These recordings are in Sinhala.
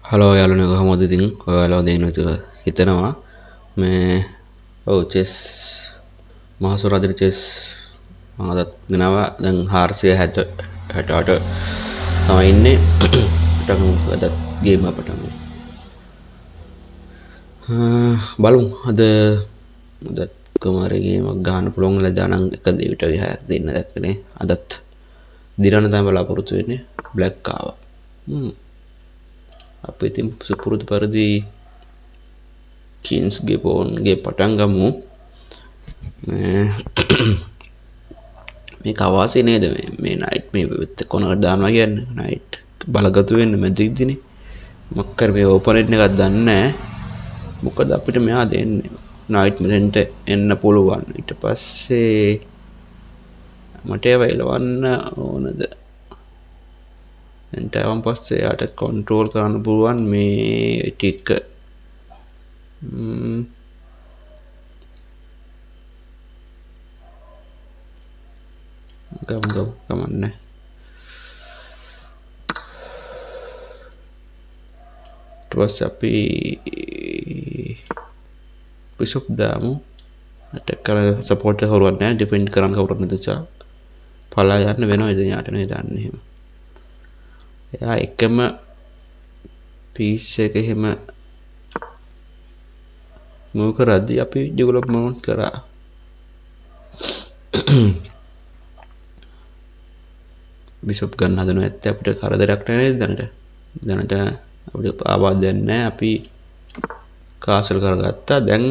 හලෝ යාළුවනේ කොහමද ඉතින් ඔයාලා දෙන්න කියලා හිතනවා මේ ඔව් චෙස් මහසු රාජ්‍ය චෙස් මම අදත් ගෙනාවා දැන් 468 තමයි ඉන්නේ පටන් අදත් ගේම පටන් බලමු අද ගේමක් ගන්න පුළුවන් වෙලා දානම් එක දෙවිට විහයක් දෙන්න දැක්කනේ අදත් දිරන තමයි බලාපොරොත්තු වෙන්නේ බ්ලැක් ආවා අපි ඉතින් සුපුරුදු පරිදි කින්ස්ගේ පෝන්ගේ පටන් ගමු මේ කවාසේ නේද මේ නයිට් මේ වෙත් කොනකට දානවා කියන්නේ නයිට් බලගතු වෙන්න මැදිරිදිනේ මොකක්ද මේ ඕපනේට් එකක් දන්නේ නැහැ මොකද අපිට මෙහා දෙන්නේ නයිට් මෙතෙන්ට එන්න පුළුවන් ඊට පස්සේ මට ඒව එලවන්න ඕනද එන්ට ආවන් පස්සේ යාට කන්ට්‍රෝල් කරන්න පුළුවන් මේ ටික ගමු කමන්නේ ඊට පස්සේ අපි බිෂොප් දාමු අටැක් කරලා සපෝට් එක කවුරුවත් නැහැ ඩිෆෙන්ඩ් කරන්න කවුරුත් නැතිචා පලා යන්න වෙනවා ඉතින් යාට නේ දන්නේ එහෙම එයා එකම පීස් එක එහෙම මූව් කරද්දී අපි ඩෙවලොප්මන්ට් කරා බිෂොප් ගන්න හදනවා ඇත්ත අපිට කරදරයක් නැහැ නේද දැනට අපිට ආවාදයක් නැහැ අපි කාසල් කරගත්තා දැන්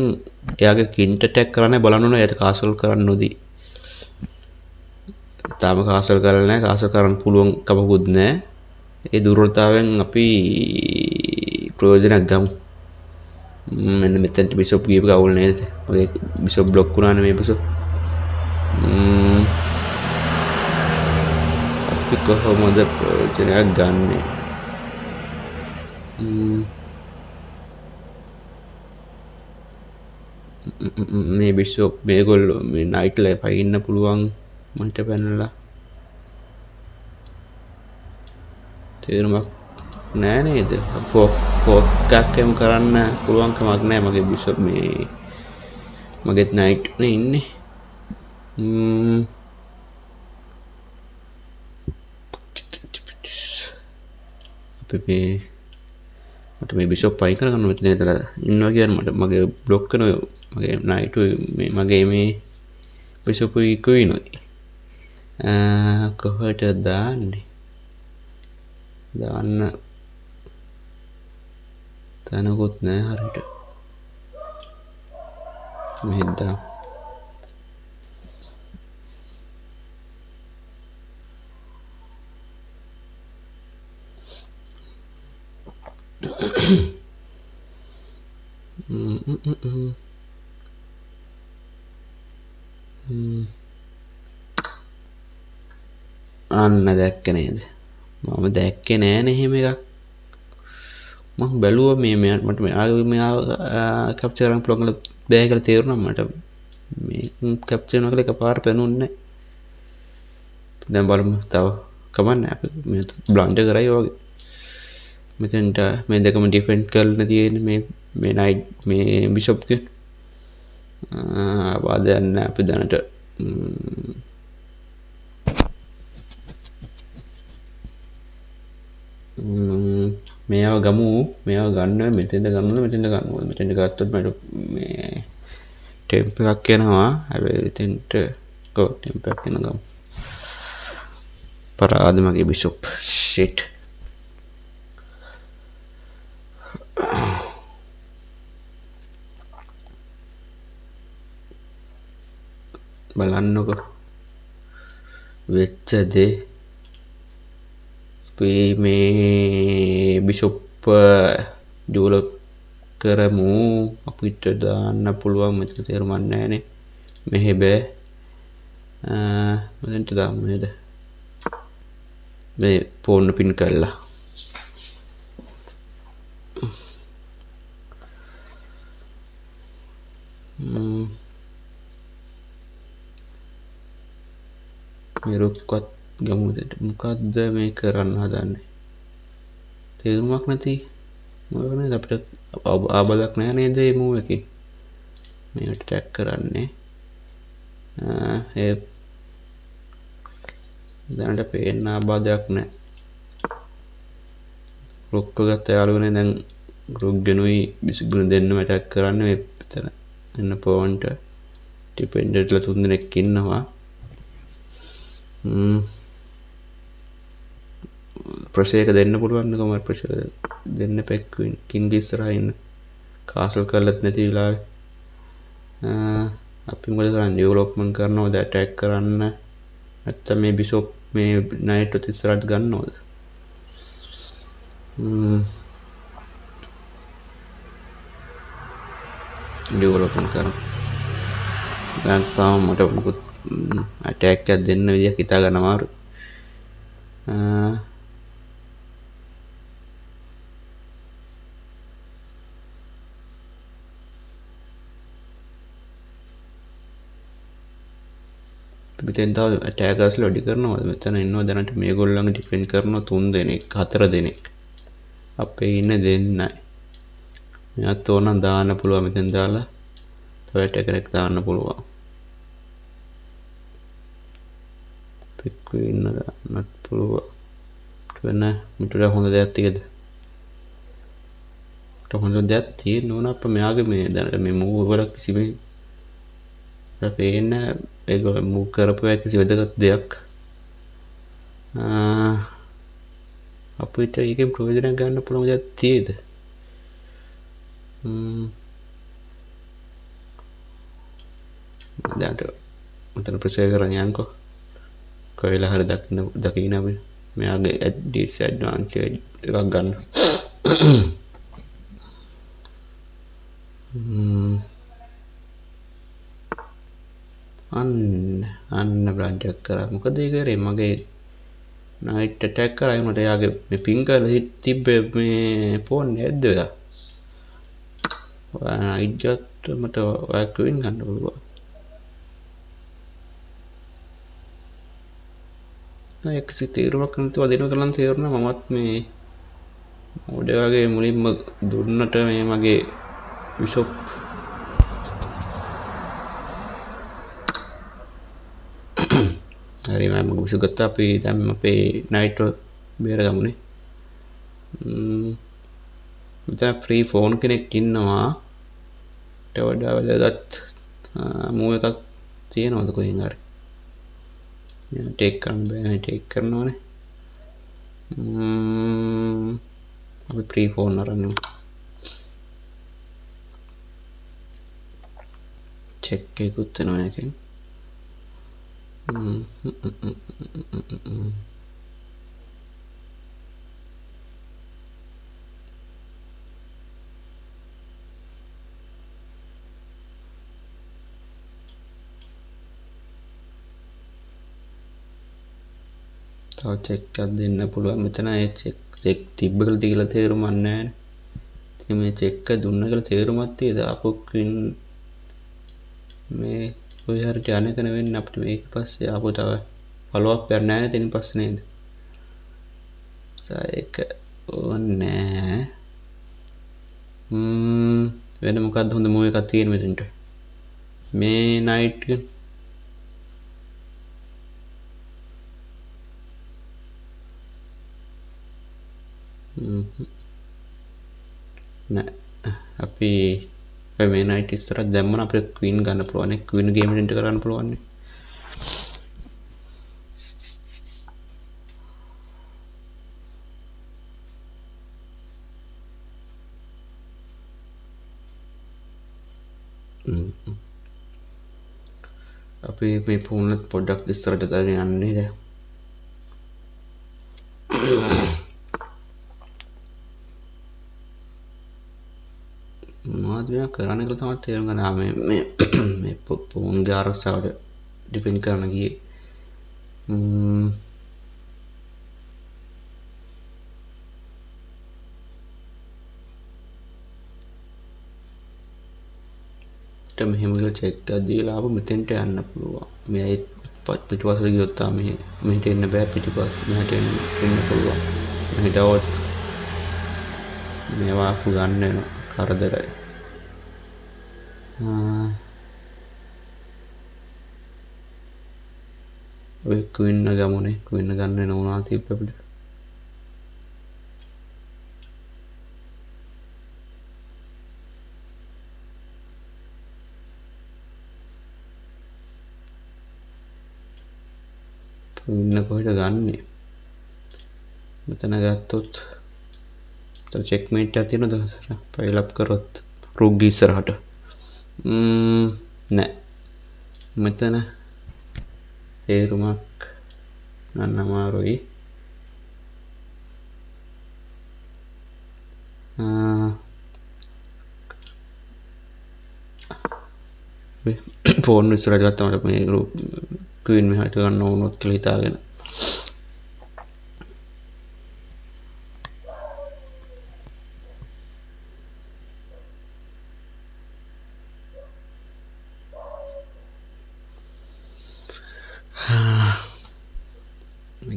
එයාගේ කින්ට ටැක් කරන්න බලන්න ඕන එයාට කාසල් කරන්න නොදී තාම කාසල් කරලා නැහැ කාසල් කරන්න පුළුවන් කමකුත් නැහැ ඒ දුර්වලතාවෙන් අපි ප්‍රයෝජනයක් ගමු මෙන්න මෙතෙන්ට බිෂොප් ගියපු කවුල් නේද මගේ බිෂොප් බ්ලොක් වුණානේ මේ බිෂොප් අපි කොහොමද ප්‍රයෝජනයක් ගන්නෙ මේ බිෂොප් මේගොල්ලෝ මේ නයිට් ලයිෆ් ඉන්න පුළුවන් මන්ට පැනලා තේරුමක් නෑ නේද පොක්කක් එම් කරන්න පුළුවන් කමක් නෑ මගේ බිෂොප් මේ මගෙත් නයිට් නේ ඉන්නේ අපි මට මේ බිෂොප් අයින් කරගන්න මෙතන ඉඳලා ඉන්නවා කියන්නේ මට මගේ බ්ලොක් කරන මගේ නයිට් මේ මගේ මේ බිෂොප් ඉක්විනොයි කොහෙට දාන්නේ දාන්න තැනකුත් නෑ හරියට මෙහෙත් දාන්න අන්න දැක්ක නේද මම දැක්කේ නෑනේ එහෙම එකක් මම බැලුවා මේ මට මෙයා කැප්චර් කරන්න පුළුවන් බෑ කියලා තේරුණා මට මේ කැප්චර් කරන එක පාර පෙනුන්නේ දැන් බලමු තව කමන්නේ අපි මේ බ්ලන්ඩර් කරයි වගේ මෙතෙන්ට මේ දෙකම ඩිෆෙන්ඩ් කරලා තියෙන මේ නයිට් මේ බිෂොප් එක ආවාදයක් නැහැ අපි දැනට මේව ගමු මේව ගන්න මෙතෙන්ද මෙතෙන්ද ගත්තොත් මට මේ ටෙම්ප් එකක් එනවා හැබැයි එතෙන්ට ටෙම්ප් එකක් එන ගමු පරාද මගේ බිෂොප් ෂිට් බලන්නකො වෙච්ච දේ අපි මේ බිෂොප් ඩෙවලොප් කරමු අපිට දාන්න පුළුවන් මෙතන තේරුමක් නැහැනේ මෙහෙ බෑ මෙතනට දාමු නේද මේ පෝන් පින් කරලා මේ රුක්වත් ගමුද මොකද්ද මේ කරන්න හදන්නේ තේරුමක් නැති මොකද නේද අපිට ආබාධයක් නැහැ නේද මේ මූව් එකේ. මේකට ටැග් කරන්නේ. ඒ දැනට පේන්න ආබාධයක් නැහැ. ගෲප් එකත් යාළුවනේ දැන් ගෲප් ගෙනුයි බිස්ගුණ දෙන්නම ටැග් කරන්න මේ එතන එන්න පොන්ට ඩිපෙන්ඩන්ට්ලා 3 දෙනෙක් ඉන්නවා. ප්‍රෙෂර් එක දෙන්න පුළුවන් නේ කොහමද ප්‍රෙෂර් දෙන්න පැක්වින් කිංග ඉස්සරහා ඉන්න කාසල් කරලත් නැති වෙලාවේ අපි මොකද කරන්නේ ඩෙවලොප්මන්ට් කරනවද ඇටැක් කරන්න නැත්නම් මේ බිෂොප් මේ නයිට් එක ඉස්සරහට ගන්නවද ඩෙවලොප්මන්ට් කරමු දැන් තාම මට මොකද ඇටැක් එකක් දෙන්න විදියක් හිතා ගන්න අමාරු මෙතෙන් තව ඇටැකර්ස්ලා වැඩි කරනවද මෙතන ඉන්නවා දැනට මේගොල්ලන්ගේ ඩිෆෙන්ඩ් කරනවා 3 දෙනෙක් 4 දෙනෙක් අපේ ඉන්නේ දෙන්නයි මෙයාත් ඕන දාන්න පුළුවන් මෙතෙන් දාලා තව ඇටැකරෙක් දාන්න පුළුවන් පික්කුවේ ඉන්න දාන්නත් පුළුවන් වෙන මිටුට හොඳ දෙයක් තියෙද හොඳ දෙයක් තියෙන්න ඕන අප මෙයාගේ මේ දැනට මේ මූව් වල කිසිම පේන්න ඒක මූව් කරපුවා කිසි වැදගත් දෙයක් අපිට ඒකෙන් ප්‍රයෝජනයක් ගන්න පුළුවන් දෙයක් තියෙද දැන්ට මතන ප්‍රෙෂර් කරන් යන්කෝ කොයිලා හරි දකින්න අපි මෙයාගේ ඩිස්ඇඩ්වාන්ටේජ් එකක් ගන්න අන්න බ්‍රාන්ච් කරා මොකද ඒ කරේ මගේ නයිට් ඇටැක් කරා මට යාගේ මේ පින් කරලා තිබ්බේ මේ ෆෝන් නැද්ද ඔයා නයිට්ත් මට ඔයා ක්වින් ගන්න පුළුවන් නෑ එක්සි තීරුවක් නැතුව දින කරන් තීරණ මමත් මේ මොඩ වගේ මුලින්ම දුන්නට මේ මගේ විෂොප් හරි මම විසුගත්ත අපි දැන් අපේ නයිට් බේරගමුනේ මෙතන ෆ්‍රී ෆෝන් කෙනෙක් ඉන්නවා ඊට වඩා වැදගත් මූව් එකක් තියෙනවද කොහෙන් හරි ටේක් කරන්න බෑනේ ටේක් කරනවනේ අපි ෆ්‍රී ෆෝන් අරන් චෙක් එකකුත් වෙනවා එකෙන් තව චෙක් එකක් දෙන්න පුළුවන් මෙතන ඒ චෙක් තිබ්බ කියලා තේරුමක් නැහැ නේ මේ චෙක් එක දුන්න කියලා තේරුමක් තියෙද අපෝ ක්වින් මේ ඔය හරියට යන්නක නෙවෙන්නේ අපිට මේක පස්සේ ආපහු තව ෆලෝ අප් එකක් නැහැ නේද ඊට පස්සේ නේද ඒක ඕනේ වෙන මොකක්ද හොඳ මූව් එකක් තියෙන මෙතනට මේ නයිට් නෑ අපි මේ නයිට් ඉස්සරහ දැම්මම අපිට ක්වීන් ගන්න පුළුවන් නේ ක්වීන් ගේම් එකෙන් කරන්න පුළුවන් නේ අපි මේ ෆෝන් එක පොඩ්ඩක් ඉස්සරහට දාගෙන යන්නේ දැන් මාධ්‍යයක් කරන්න කියලා තමයි තේරුම් ගන්න මේ ෆෝන්ගේ ආරක්ෂාවට ඩිපෙන්ඩ් කරන ගියේ මෙහෙම කියලා චෙක් එකක් දීලා ආපහු මෙතෙන්ට යන්න පුළුවන් මේ පිටිපස්සට ගියොත් තමයි මෙහෙට එන්න බෑ පිටිපස්ස මෙහෙට එන්න පුළුවන් මෙහෙට આવොත් මේවා ආපු ගන්න වෙනවා කරදරයි. ඔය ක්වින්න ගමුනේ ක්වින්න ගන්න වෙන වුණා තිබ්බ අපිට. ක්වින්න කොහෙද ගන්නෙ? මෙතන ගත්තොත් චෙක්මේට් එකක් තියෙනවද? ෆයිල් අප් කරොත් රුග්ගේ ඉස්සරහට. නෑ. මෙතන තේරුමක් ගන්න අමාරුයි. ෆෝන් ඉස්සරහට ගත්තම මේ ක්වීන් මෙහාට ගන්න ඕනොත් කියලා හිතාගෙන.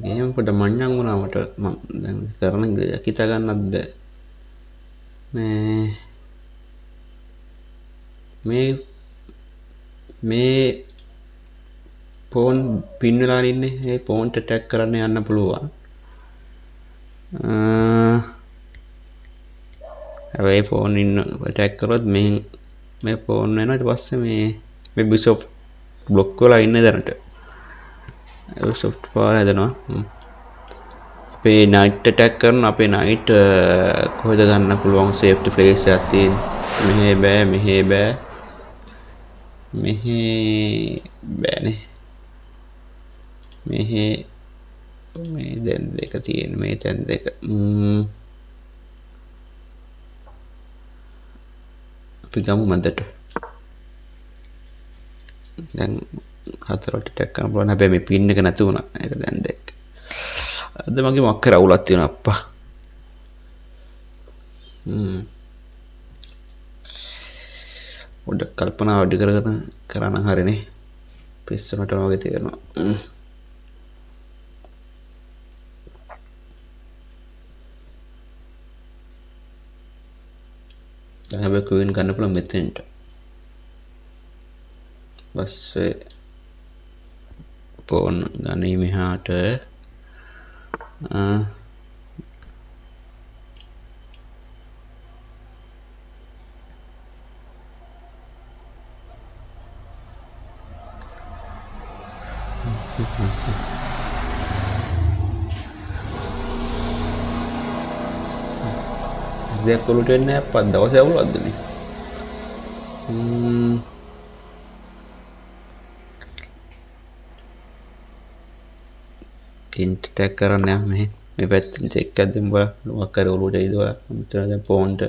ගේම් පොඩ මඤ්ඤං වුණා මට මම දැන් කරන හිතා ගන්නත් බෑ මේ ෆෝන් පින් වෙලා ඉන්නේ ඒ ෆෝන්ට ටැග් කරන්න යන්න පුළුවන් හැබැයි ෆෝන් ඉන්න ටැග් කරොත් මේ ෆෝන් වෙනවා ඊට පස්සේ මේ බිෂොප් බ්ලොක් වෙලා ඉන්නේ දැනට බිෂොප් පාර හදනවා අපේ නයිට් ඇටැක් කරන අපේ නයිට් කොහෙද ගන්න පුළුවන් සේෆ්ටි ප්ලේස් එකක් තියෙන මෙහෙ බෑනේ මෙහෙ මේ දැන් දෙක තියෙන මේ තැන් දෙක අපි ගමු මැදට දැන් හතරට ටැක් කරන්න පුළුවන් හැබැයි මේ පින් එක නැති වුණා ඒක දැන් දැක්ක අද මගේ මොකක් කර අවුලක් තියෙනවා අප්පා පොඩ්ඩක් කල්පනා වැඩි කරගෙන කරන්න හරිනේ පිස්සුනට වගේ තේරෙනවා දැන් හැබැයි ක්වීන් ගන්න පුළුවන් මෙතෙන්ට පස්සේ ෆෝන් ගන්නේ මෙහාට දෙයක් කොලුට වෙන්නේ නැහැ අප්පා දවසේ අවුලක්ද මේ කින්ට ටැග් කරන්න යන්න මේ පැත්තෙන් චෙක් එකක් දෙමු බලන්න මොකක් හරි ඔලුවට එයිද බලන්න මෙතන දැන් ෆෝන්ට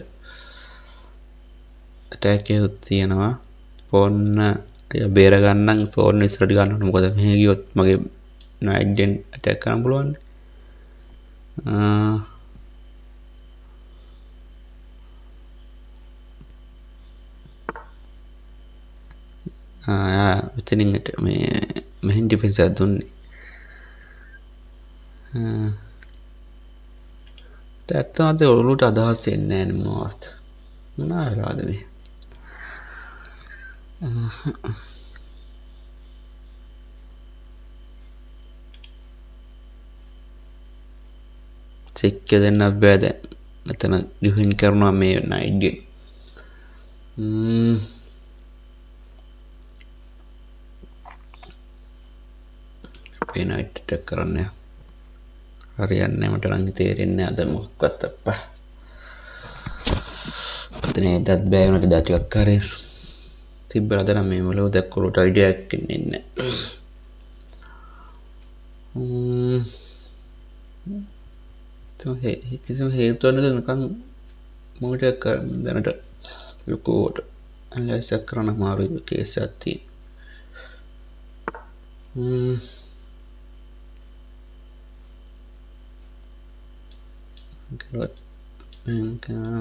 ටැග් එකක් තියෙනවා ෆෝන් බේර ගන්න ෆෝන් ඉස්සරහට ගන්න ඕනේ මොකද මෙහෙ ගියොත් මගේ නයිට් ගෙන් ඇටැක් කරන්න පුළුවන් මෙතනින් මේ මෙහෙන් ඩිෆෙන්ස් එකක් දුන්නේ ඇත්තමද ඔලුවට අදහස් එන්නේ නැහැ මොනවත් මොනාරාද මේ චෙක් දෙන්නත් බෑ දැන් මෙතන ඩිෆින් කරනවා මේ නයිට් ගේ අපේ නයිට් ටැක් කරන්න හරියන්නේ මට නම් තේරෙන්නේ අද මොකක්වත් අප්පා අතන ඒකත් බෑ වුණාට දා ටිකක් හරි තිබ්බලා දැන් මේ වල දැක්කොලට අයිඩියා එකක් එන්නේ නැහැ කිසිම හේතුවක් නැතුව නිකන් මොකටද දැනට ලොකුවට ඇනලයිස් එක කරන්න අමාරුයි කේස් එකක් තියෙන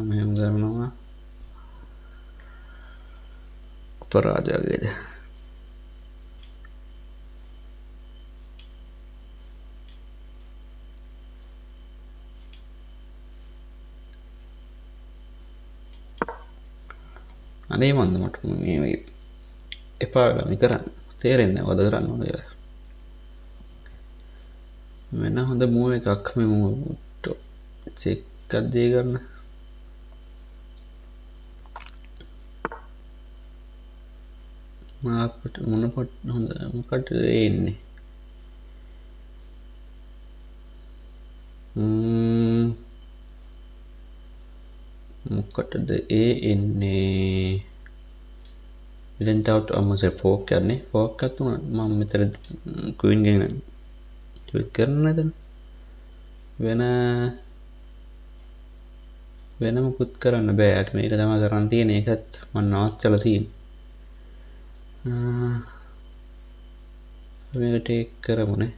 මෙහෙම කරනවා අපරාධයක්ද අනේ මන්ද මට මේ එපා වෙලා මේ කරන්න තේරෙන්නේ නැහැ මොකද කරන්න ඕන කියලා. වෙන හොඳ මූව් එකක් මේ මූව් චෙක් එකක් දී ගන්න. මාකට මොන පොත් හොඳ මොකටද එන්නේ? මොකටද ඒ එන්නේ? ඉතින් තවත් අම්මසේ ෆෝක් යන්නේ ෆෝක් එකක් තුනක් මම මෙතන ක්වීන් ගෙන ක්ලික් කරනවා එතන වෙන මොකුත් කරන්න බෑ. අර මේක තමයි කරන්න තියෙන එකත් මම නවත්තලා තියෙන්නේ. මේක ටේක් කරමුනේ.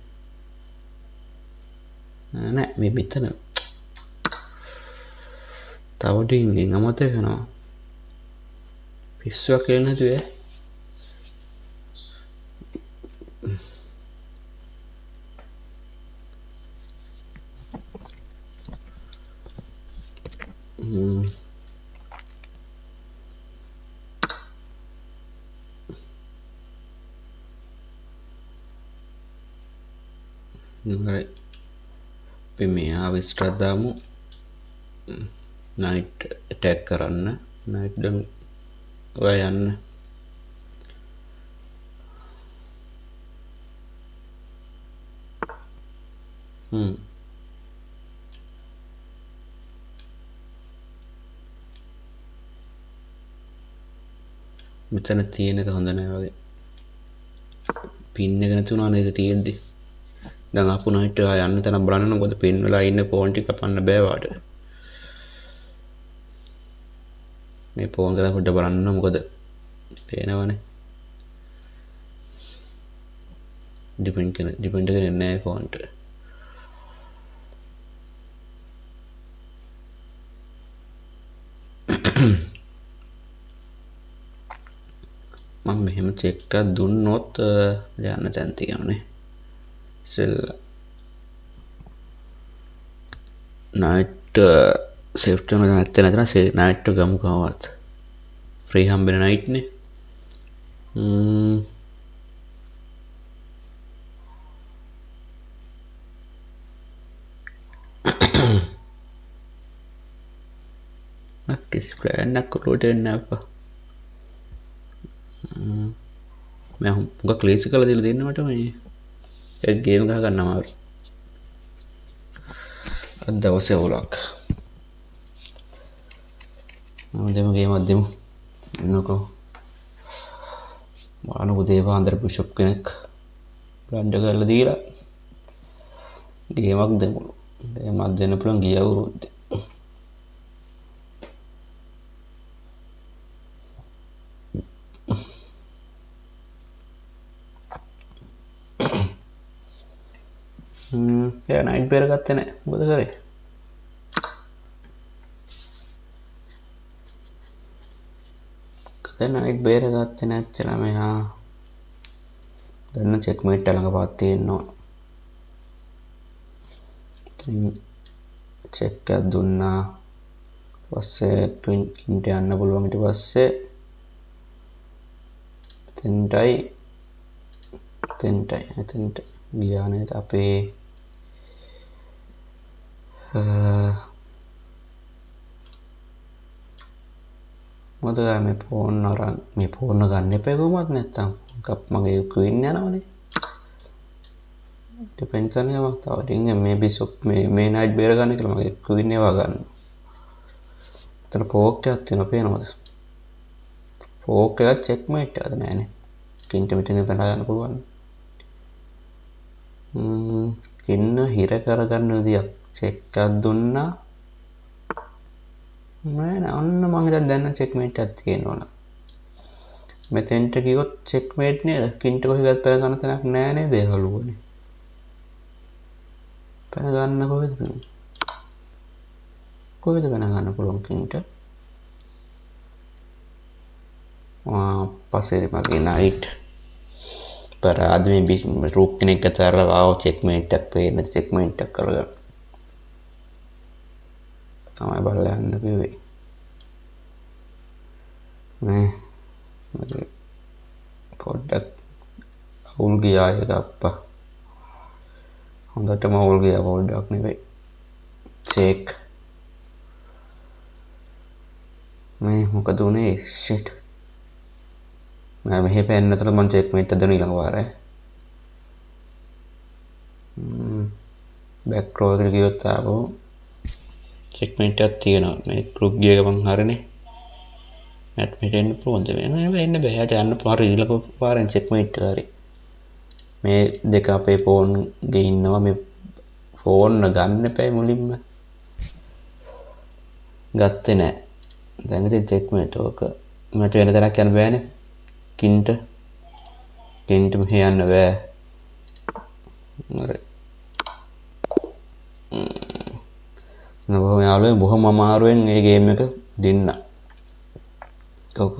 නෑ මේ මෙතන තව ඩිංගින් අමතක වෙනවා. පිස්සුවක් කියලා නැතුවේ. හරි. අපි මේ ආවිස්ටර් දාමු. නයිට් ඇටැක් කරන්න. නයිට් ඩම් ඔය යන්න. මෙතන තියෙන එක හොඳ නෑ වගේ. පින් එක නැති වුණා නේද තියෙද්දි. දැන් ආපු නයිට් එක යන්න තැන බලන්න මොකද පින් වල ඉන්න පෝන් ටික කපන්න බෑ වාට. මේ පෝන් කරලා පොඩ්ඩ බලන්න මොකද පේනවනේ. ඩිපෙන්ඩ් කරන්නේ නෑ ෆෝන්ට. මම මෙහෙම චෙක් එකක් දුන්නොත් යන්න තැන තියෙනනේ. සෙල් නයිට් සේෆ් කරන නැත්නම් නයිට් ගමු කවවත්. ෆ්‍රී හම්බෙන නයිට් නේ. කිසි ප්ලෑන් එකක් උඩට එන්න අප්පා. මම හුඟක් ලේසි කරලා දීලා දෙන්න මට මේ ඒ ගේම් ගහ ගන්න අමාරුයි. අද දවසේ වලක්. දෙමු ගේමක් දෙමු. එන්නකෝ. මානු දේවාන්දර බිෂප් කෙනෙක් බ්ලන්ඩ් කරලා දීලා ගේමක් දෙමු. ගේමක් දෙන්න පුළුවන් ගිය අවුරුද්දේ. එයා නයිට් බේර ගත්තේ නැහැ. මොකද කරේ? නයිට් බේර ගත්තේ නැත්තේ මෙයා. දැන් චෙක්මේට් ළඟ පාත් තියෙනවා. චෙක් එකක් දුන්නා. පස්සේ ට්වින්ට යන්න පුළුවන් ඊට පස්සේ තෙන්ටයි ගියා නේද අපේ මොකද මේ ෆෝන් අරන් මේ ෆෝන් ගන්න එපා කොහොමද නැත්තම් මගේ ක්වීන් යනවනේ ඩිපෙන්ඩ් කරනවා මම තව ඩිංග මේ බිෂොප් මේ නයිට් බේර ගන්න කියලා මගේ ක්වීන් ඒවා ගන්න. එතන ෆෝක් එකක් තියෙනවා පේනවද? ෆෝක් එකක් චෙක්මේට් එකද නෑනේ. කින්ට මෙතන බඳ ගන්න පුළුවන්. කින්න හිර කරගන්න විදියක් චෙක් එකක් දුන්නා. නෑ ඔන්න මම හිතන්නේ දැන් චෙක්මේට් එකක් තියෙනවා. මෙතෙන්ට ගියොත් චෙක්මේට් නේද? කින්ට කොහෙවත් පැන ගන්න තැනක් නෑ නේද ඒවලුවනේ. පැන ගන්න කොහෙද පැන ගන්න පුළුවන් කින්ට? පස්සේ මගේ නයිට් पर आदमी बीच में रोकने का तारा आओ चेकमेट तक पे न चेकमेट तक कर गया समय बढ़ रहा है ना भी මේ පොඩ්ඩක් අවුල් ගියා එක අප්පා. හොඳටම අවුල් ගියා පොඩ්ඩක් නෙවෙයි. චෙක්. මේ මොකද උනේ shit. මම මෙහෙ පෙන්නතර මම චෙක් මේට් දෙන ඊළඟ වාරේ. බෑක් රෝ එකට ගියොත් ආපහු චෙක් මේට් එකක් තියෙනවා. මේ ගෲප් ගිය එක මං හරිනේ. ඇඩ්මිට් වෙන්න පුළුවන්ද මේ එන්න බෑ. යට යන්න පාර ඊළඟ පාරෙන් චෙක් මේට් එක හරි. මේ දෙක අපේ ෆෝන් ගේ ඉන්නවා. මේ ෆෝන් ගන්න එපා මුලින්ම. ගත්තේ නෑ. දැන් ඉතින් චෙක් මේට් ඕක මට වෙන තැනක් යන්න බෑනේ. කින්ට මෙහෙ යන්න බෑ. හරි. බොහොම යාළුවෝ බොහොම අමාරුවෙන් මේ ගේම් එක දෙන්න. ඔක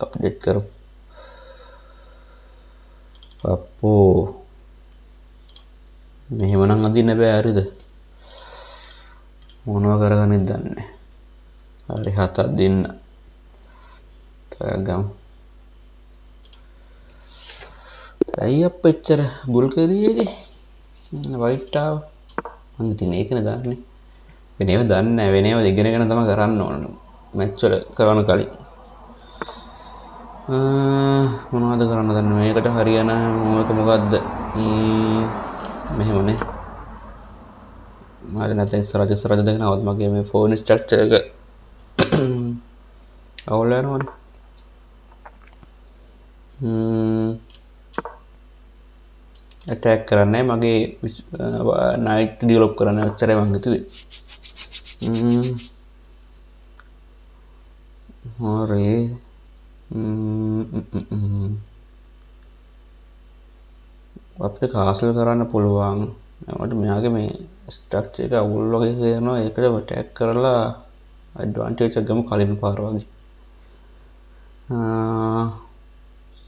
අප්ඩේට් කරමු. අප්පෝ මෙහෙමනම් අදින්න බෑ හරිද? මොනවා කරගන්නද දන්නේ. හරි 7ක් දෙන්න. තාගම්. ඇයි අප්පෙච්චර බුල් කරියේගේ? වයිට් ආව. මං ඉතින් ඒකනේ දන්නේ. වෙනේව දන්නේ නැහැ. වෙනේව ඉගෙනගෙන තමයි කරන්න ඕන. මැච් වල කරන කලින්. මොනවද කරන්න දන්නේ මේකට හරියන මොකක් මොකද්ද? මෙහෙමනේ. මම නැත්නම් ඉස්සරහ දෙක නවත් මගේ මේ ෆෝන් ස්ට්‍රක්චර් එක අවුල් වෙනවනේ. ඇටැක් කරන්නේ මගේ නයිට් ඩෙවලොප් කරන්න ඔච්චරයි මං හිතුවේ. හරි. අපිට කාසල් කරන්න පුළුවන්. මට මෙයාගේ මේ ස්ට්‍රක්චර් එක අවුල් වගේ කරනවා. ඒකට ඇටැක් කරලා ඇඩ්වාන්ටේජ් එක ගමු කලින් පාර වගේ.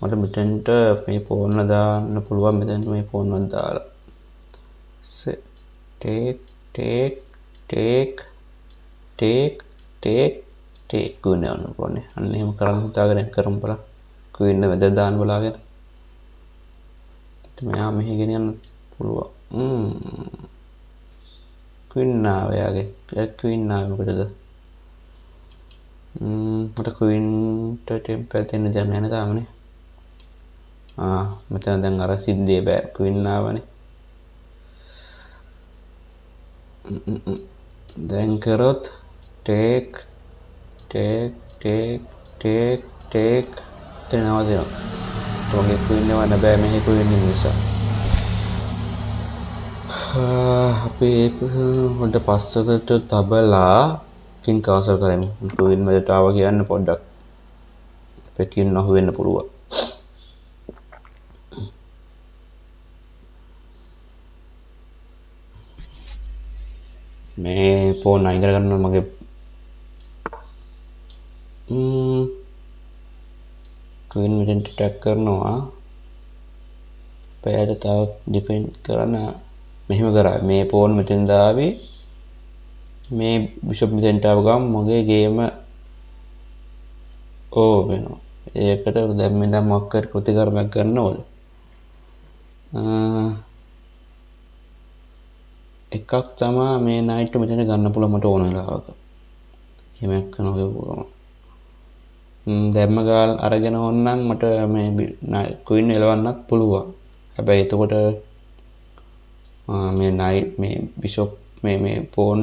මට මෙතෙන්ට මේ ෆෝන් එක දාන්න පුළුවන්. මෙතෙන්ට මේ ෆෝන් එක දාලා ටේක් ගුණයන් ඕනේ. අන්න එහෙම කරන් හිතාගෙන කරමු බලන්න. ක්වීන් එක වැද දාන්න බලාගෙන. මෙයා මෙහෙ ගෙනියන්න පුළුවන්. ක්වීන් ආවයාගේ. ක්වීන් ආවේ මොකටද? මට ක්වීන්ට ටෙම්පර් දෙන්න දෙයක් නැහැ තාමනේ. මෙතන දැන් අර සිද්ධිය බෑ. ක්වීන් ආවනේ. දැන් කරොත් ටේක් තේනවා දෙනවා. තෝගේ ක්වීන් එක වන්න බෑ මෙහි ක්වීන් නිසා. අපි හොඳ පස්සකට තබලා කින් කාසල් කරමු. ක්වීන් මැදට ආවා කියන්න පොඩ්ඩක් අපේ කින් අහු වෙන්න පුළුවන්. මේ ෆෝන් අයින් කරගන්න මගේ ක්වීන් මෙතෙන්ට ටැග් කරනවා. පැයට තව ඩිපෙන්ඩ් කරන මෙහෙම කරා. මේ ෆෝන් මෙතෙන් දාවේ. මේ බිෂොප් මෙතෙන්ට ආව ගමන් මගේ ගේම වෙනවා. ඒකට දැන් මේ දැන් මොකක් කර ප්‍රතිකර්මයක් ගන්නවද? එකක් තමයි මේ නයිට් මෙතන ගන්න පුළුවන් මට ඕන වෙලාවක. එහෙමයක් කරනවා ගමන්. දැම්ම ගාල් අරගෙන ඕනනම් මට මේ ක්වීන් එලවන්නත් පුළුවන්. හැබැයි එතකොට මේ නයිට් මේ බිෂොප් මේ ෆෝන්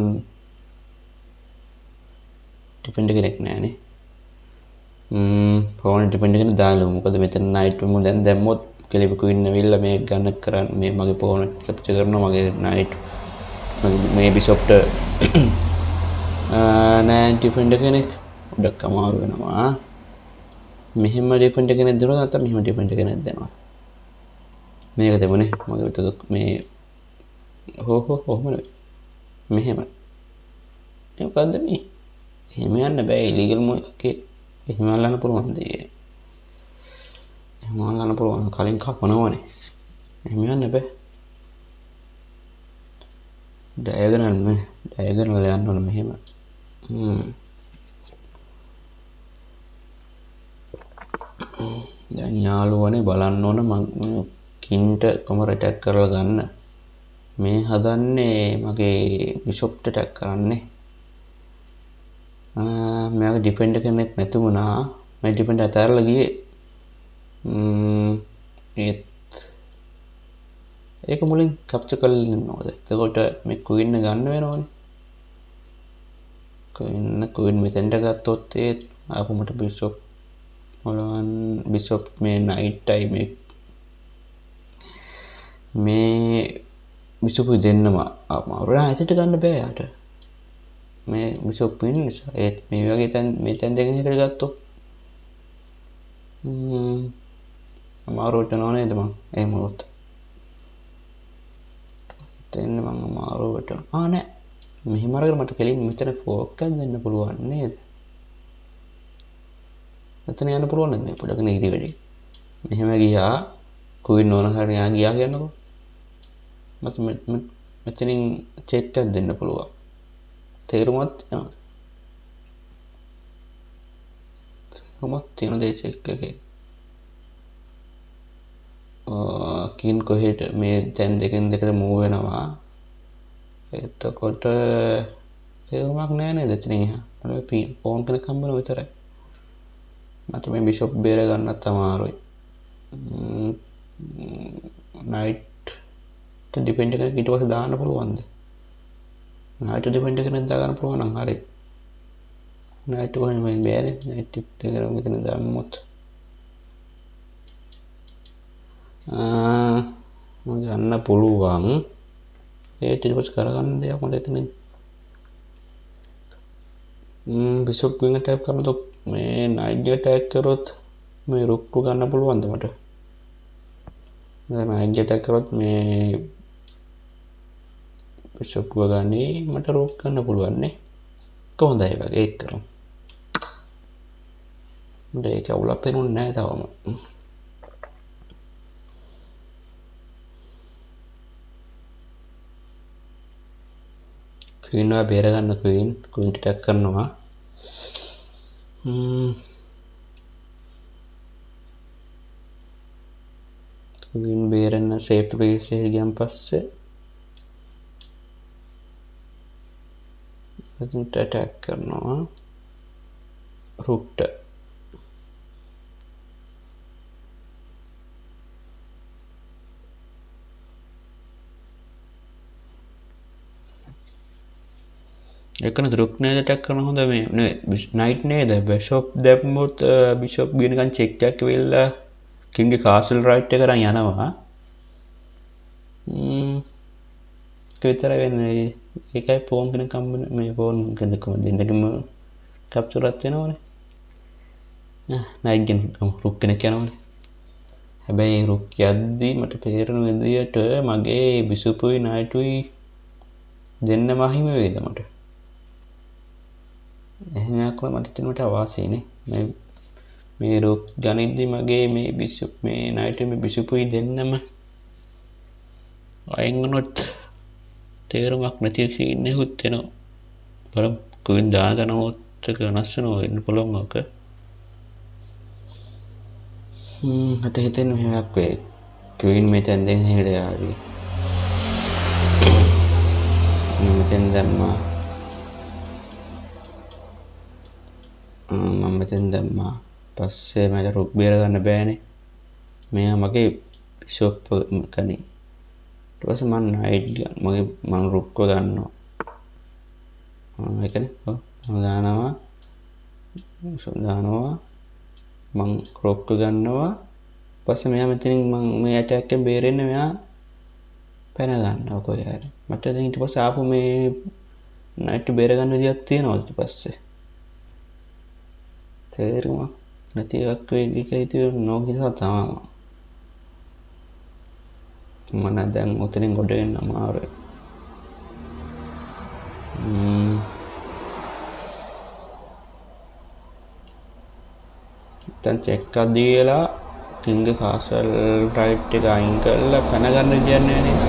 ඩිපෙන්ඩ් කෙනෙක් නෑනේ. ෆෝන් ඩිපෙන්ඩ් කෙනෙක් දාලා මොකද මෙතන නයිට් මු දැන් දැම්මොත් කෙලිප ක්වීන් ඇවිල්ලා මේ ගන්න කරන් මේ මගේ ෆෝන් කැප්චර් කරනවා මගේ නයිට් මේ බිෂොප්ට නෑ ඩිපෙන්ඩ් කෙනෙක් උඩක් අමාරු වෙනවා. මෙහෙම ඩිපෙන්ඩ් කෙනෙක් දෙනවා නැත්නම් මෙහෙම ඩිපෙන්ඩ් කෙනෙක් දෙනවා. මේක දෙමුනේ මගේ විතර මේ හොම මෙහෙම මොකද්ද මේ? එහෙම යන්න බෑ ඉලීගල් මොකේ. එහෙම අල්ලන්න පුළුවන් දෙය. එහෙම අල්ලන්න පුළුවන් කලින් කපනවනේ. එහෙම යන්න බෑ. ඩයගනල් යන්න ඕන මෙහෙම. දැන් යාළුවනේ බලන්න ඕන මම කින්ට කොමර ඇටැක් කරලා ගන්න. මේ හදන්නේ මගේ බිෂොප්ට ඇටැක් කරන්නේ. මෙයාගේ ඩිෆෙන්ඩර් කෙනෙක් නැති වුණා. මේ ඩිෆෙන්ඩර් අතහැරලා ගියේ. ඒත් ඒක මුලින් කැප්චර් කරලා ඉන්නවද? එතකොට මේ ක්වීන් ගන්න වෙනවනේ. ක්වීන් මෙතෙන්ට ගත්තොත් ඒ ආපු මට බිෂොප් මොලවන් බිෂොප් මේ නයිට්ටයි මේ බිෂොප් දෙන්නම අමාරුයි. එතට ගන්න බෑ යාට. මේ බිෂොප් ඉන්න නිසා ඒත් මේ වගේ මේ තැන් දෙකෙන් එකට ගත්තොත් අමාරුවට යනවා නේද මං එහෙම වුණොත්. එතෙන් මං අමාරුවට නෑ මෙහෙම අරගෙන මට කෙලින් මෙතන ෆෝක් එකක් දෙන්න පුළුවන් නේද? මෙතන යන්න පුළුවන් නේද මේ පොඩක් නීති වැඩි. මෙහෙම ගියා කුයින් ඕන හරිය ගියා කියන්නකො. මත මෙතනින් චෙක් එකක් දෙන්න පුළුවන්. තේරුමත් යනවා. තේරුමත් තියෙන දේ චෙක් එකේ. කින් කොහෙට මේ තැන් දෙකෙන් දෙකට මූව් වෙනවා. එතකොට තේරුමක් නෑ නේද එතනින් එහා. මට ෆෝන් කෙනෙක් හම්බුන විතරයි. මට මේ බිෂොප් බේර ගන්නත් අමාරුයි. නයිට් ඩිපෙන්ඩ් කෙනෙක් ඊට පස්සේ දාන්න පුළුවන්ද? නයිට් ඩිපෙන්ඩ් කෙනෙක් දාගන්න පුළුවන් නම් හරි. නයිට් කොහෙන්ද මේ බෑනේ. නයිට් ටිප් එක මෙතන දාන්නොත් මම ගන්න පුළුවන්. ඒ ඊට පස්සේ කරගන්න දෙයක් මට එතනින් බිෂොප් ක්වීන් අටැක් කරනකොට මේ නයිට් අටැක් කරොත් මේ රුක් ගන්න පුළුවන්ද මට? දැන් නයිට් අටැක් කරොත් මේ බිෂොප් ගන්නේ මට රුක් ගන්න පුළුවන් නේ. කොහොමද ඒ වගේ ඒක කරමු. මට ඒක අවුලක් පේන්නේ නැහැ තවම. ක්වීන් එක බේර ගන්න ක්වීන් අටැක් කරනවා. ක්වීන් බේරන්න සේෆ් ප්ලේස් එකේ ගියන් පස්සේ එතනට ඇටැක් කරනවා රුක්ට. එකන රුක් නේද ඇටැක් කරන හොඳ මේ නෙවෙයි නයිට් නේද බිෂොප් දැම්මොත් බිෂොප් ගිනකන් චෙක් එකක් වෙලා කින්ගේ කාසල් රයිට් එක කරන් යනවා. විතරයි වෙන්නේ. ඒකයි ෆෝන් කෙනෙක් හම්බුන මේ ෆෝන් කෙනෙක්ම දෙන්නකම කැප්චර් එකක් වෙනවනේ. නයිට් ගෙන් රුක් කෙනෙක් යනවනේ. හැබැයි රුක් යද්දි මට තේරෙන විදියට මගේ බිෂොපුයි නයිටුයි දෙන්නම අහිමි වේද මට. එහෙම එකක් මට හිතෙනවට අවාසියනේ. මේ රුක් ගනිද්දි මගේ මේ බිෂොප් මේ නයිටුයි මේ බිෂොපුයි දෙන්නම අයින් වුණොත් තේරුමක් නැති සීන් එකකුත් එනවා. බලමු කුයින් දාගනවොත් එක වෙනස් වෙනවා වෙන්න පුළුවන් ඔක. මට හිතෙන්නේ මෙහෙමක් වෙයි. කුයින් මෙතෙන් දෙන්න හෙට යාවි. මෙතෙන් දැම්මා. මම මෙතෙන් දැම්මා. පස්සේ මට රුක් බේර ගන්න බෑනේ. මෙයා මගේ බිෂොප් කනේ. ඊට පස්සේ මම නයිට් ගන්න මගේ මම රුක්ව ගන්නවා. ඒකනේ ඔව් මම දානවා මම රුක්ව ගන්නවා. පස්සේ මෙයා මෙතනින් මම මේ ඇටැක් එකෙන් බේරෙන්න මෙයා පැන ගන්නවා කොහේ හරි. මට දැන් ඊට පස්සේ ආපු මේ නයිට් බේර ගන්න විදියක් තියෙනවා ඊට පස්සේ. තේරුණා නැති එකක් වෙයි කියලා හිතුවේ නෝකිසා තමයි. මම දැන් උතනින් ගොඩ එන්න අමාරුයි. දැන් චෙක් එකක් දීලා කින්ගේ කාසල් රයිට් එක අයින් කරලා පැන ගන්න විදියක් නැහැ නේද?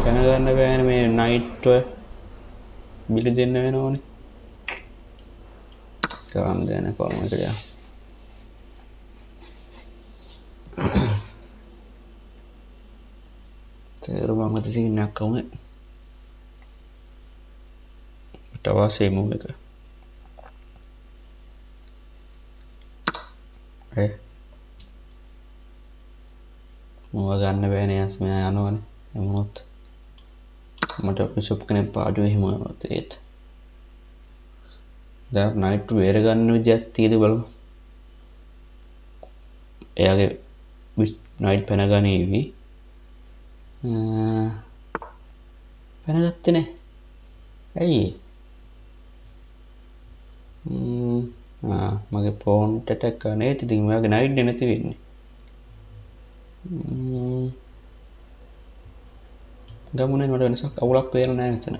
පැන ගන්න බෑනේ මේ නයිට් බිලි දෙන්න වෙනවනේ. කරන් දෙන්න කොහොමද කියලා. මොකද සීනක් වුනේ ටවාසේ මූව එක මූව ගන්න බෑනේ යස් මෙයා යනවනේ එමුණොත් මට බිෂොප් කෙනෙක් පාඩුවේ හිම ඒත් දැන් නයිට් වේර ගන්න විදියක් තියෙද බලමු එයාගේ නයිට් පැන ගනීවි පැනගත්තේ නෑ ඇයි මගේ පෝන්ට ටැක් කරන්නේ ඉතින් මෙයාගේ නයිට් නැති වෙන්නේ ගමුනේ මට වෙනසක් අවුලක් පේන්නේ නැහැ මෙතන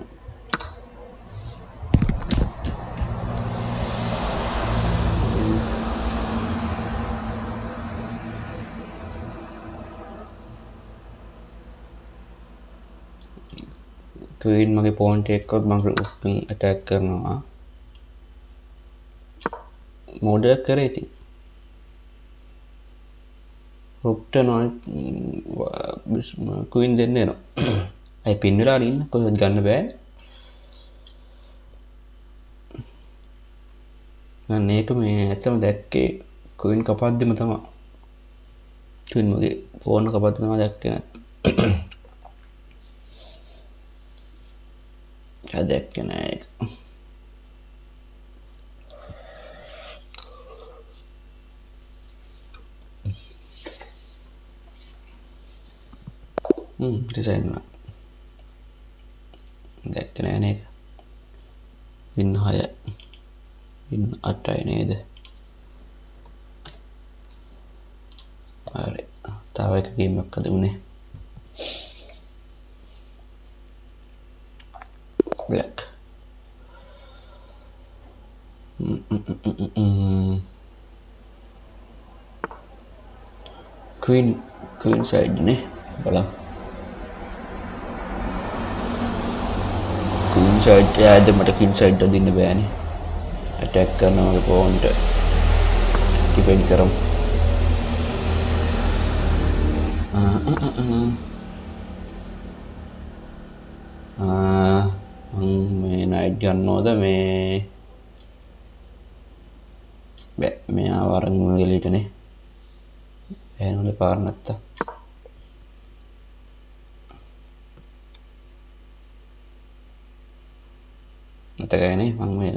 ක්වීන් මගේ පෝන්ට එක්කවත් මම ඇටැක් කරනවා මෝඩ් එක කරේ ඉතින් රුක්ට නයිට් ක්වීන් දෙන්න එනවා අයි පින් වෙලා ඉන්න කොහෙවත් ගන්න බෑ මම මේක මේ ඇත්තම දැක්කේ ක්වීන් කපද්දිම තමයි ක්වීන් මගේ ෆෝන් කපද්දි තමයි දැක්කේ දැක්කේ නෑ ඒක ඩිසයින් දැක්කේ නෑ නේද වින් 6 වින් 8යි නේද හරි තව එක ගේම් එකක් අද උනේ black queen side නේ බලන්න queen side යාද මට queen side අදින්න බෑනේ attack කරනවා මගේ පොන්ට ඩිෆෙන්ඩ් කරමු මේ නයිට් ගන්නවද මේ බෑ මෙයා වරන් මුලෙලිටනේ එහෙනම් පාර නැත්තා මතකයිනේ මම මේ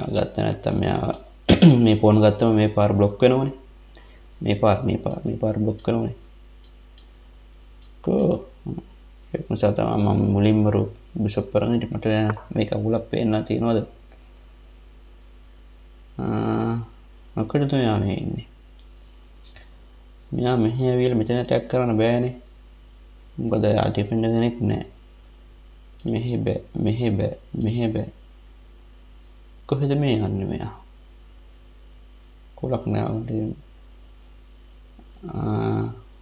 ගත්ත නැත්තම් මෙයා මේ ෆෝන් ගත්තම මේ පාර බ්ලොක් වෙනවනේ මේ පාර බ්ලොක් වෙනවනේ කෝ ඒක නිසා තමයි මම මුලින්ම බිෂොප් කරගෙන ඉතින් මට මේක අවුලක් පේන්න තියෙනවද මොකටද මෙයා මේ ඉන්නේ මෙයා මෙහෙ ඇවිල්ලා මෙතන ඇටැක් කරන්න බෑනේ මොකද එයා ඩිෆෙන්ඩර් කෙනෙක් නෑ මෙහෙ බෑ කොහෙද මේ යන්නේ මෙයා කොලක් නෑ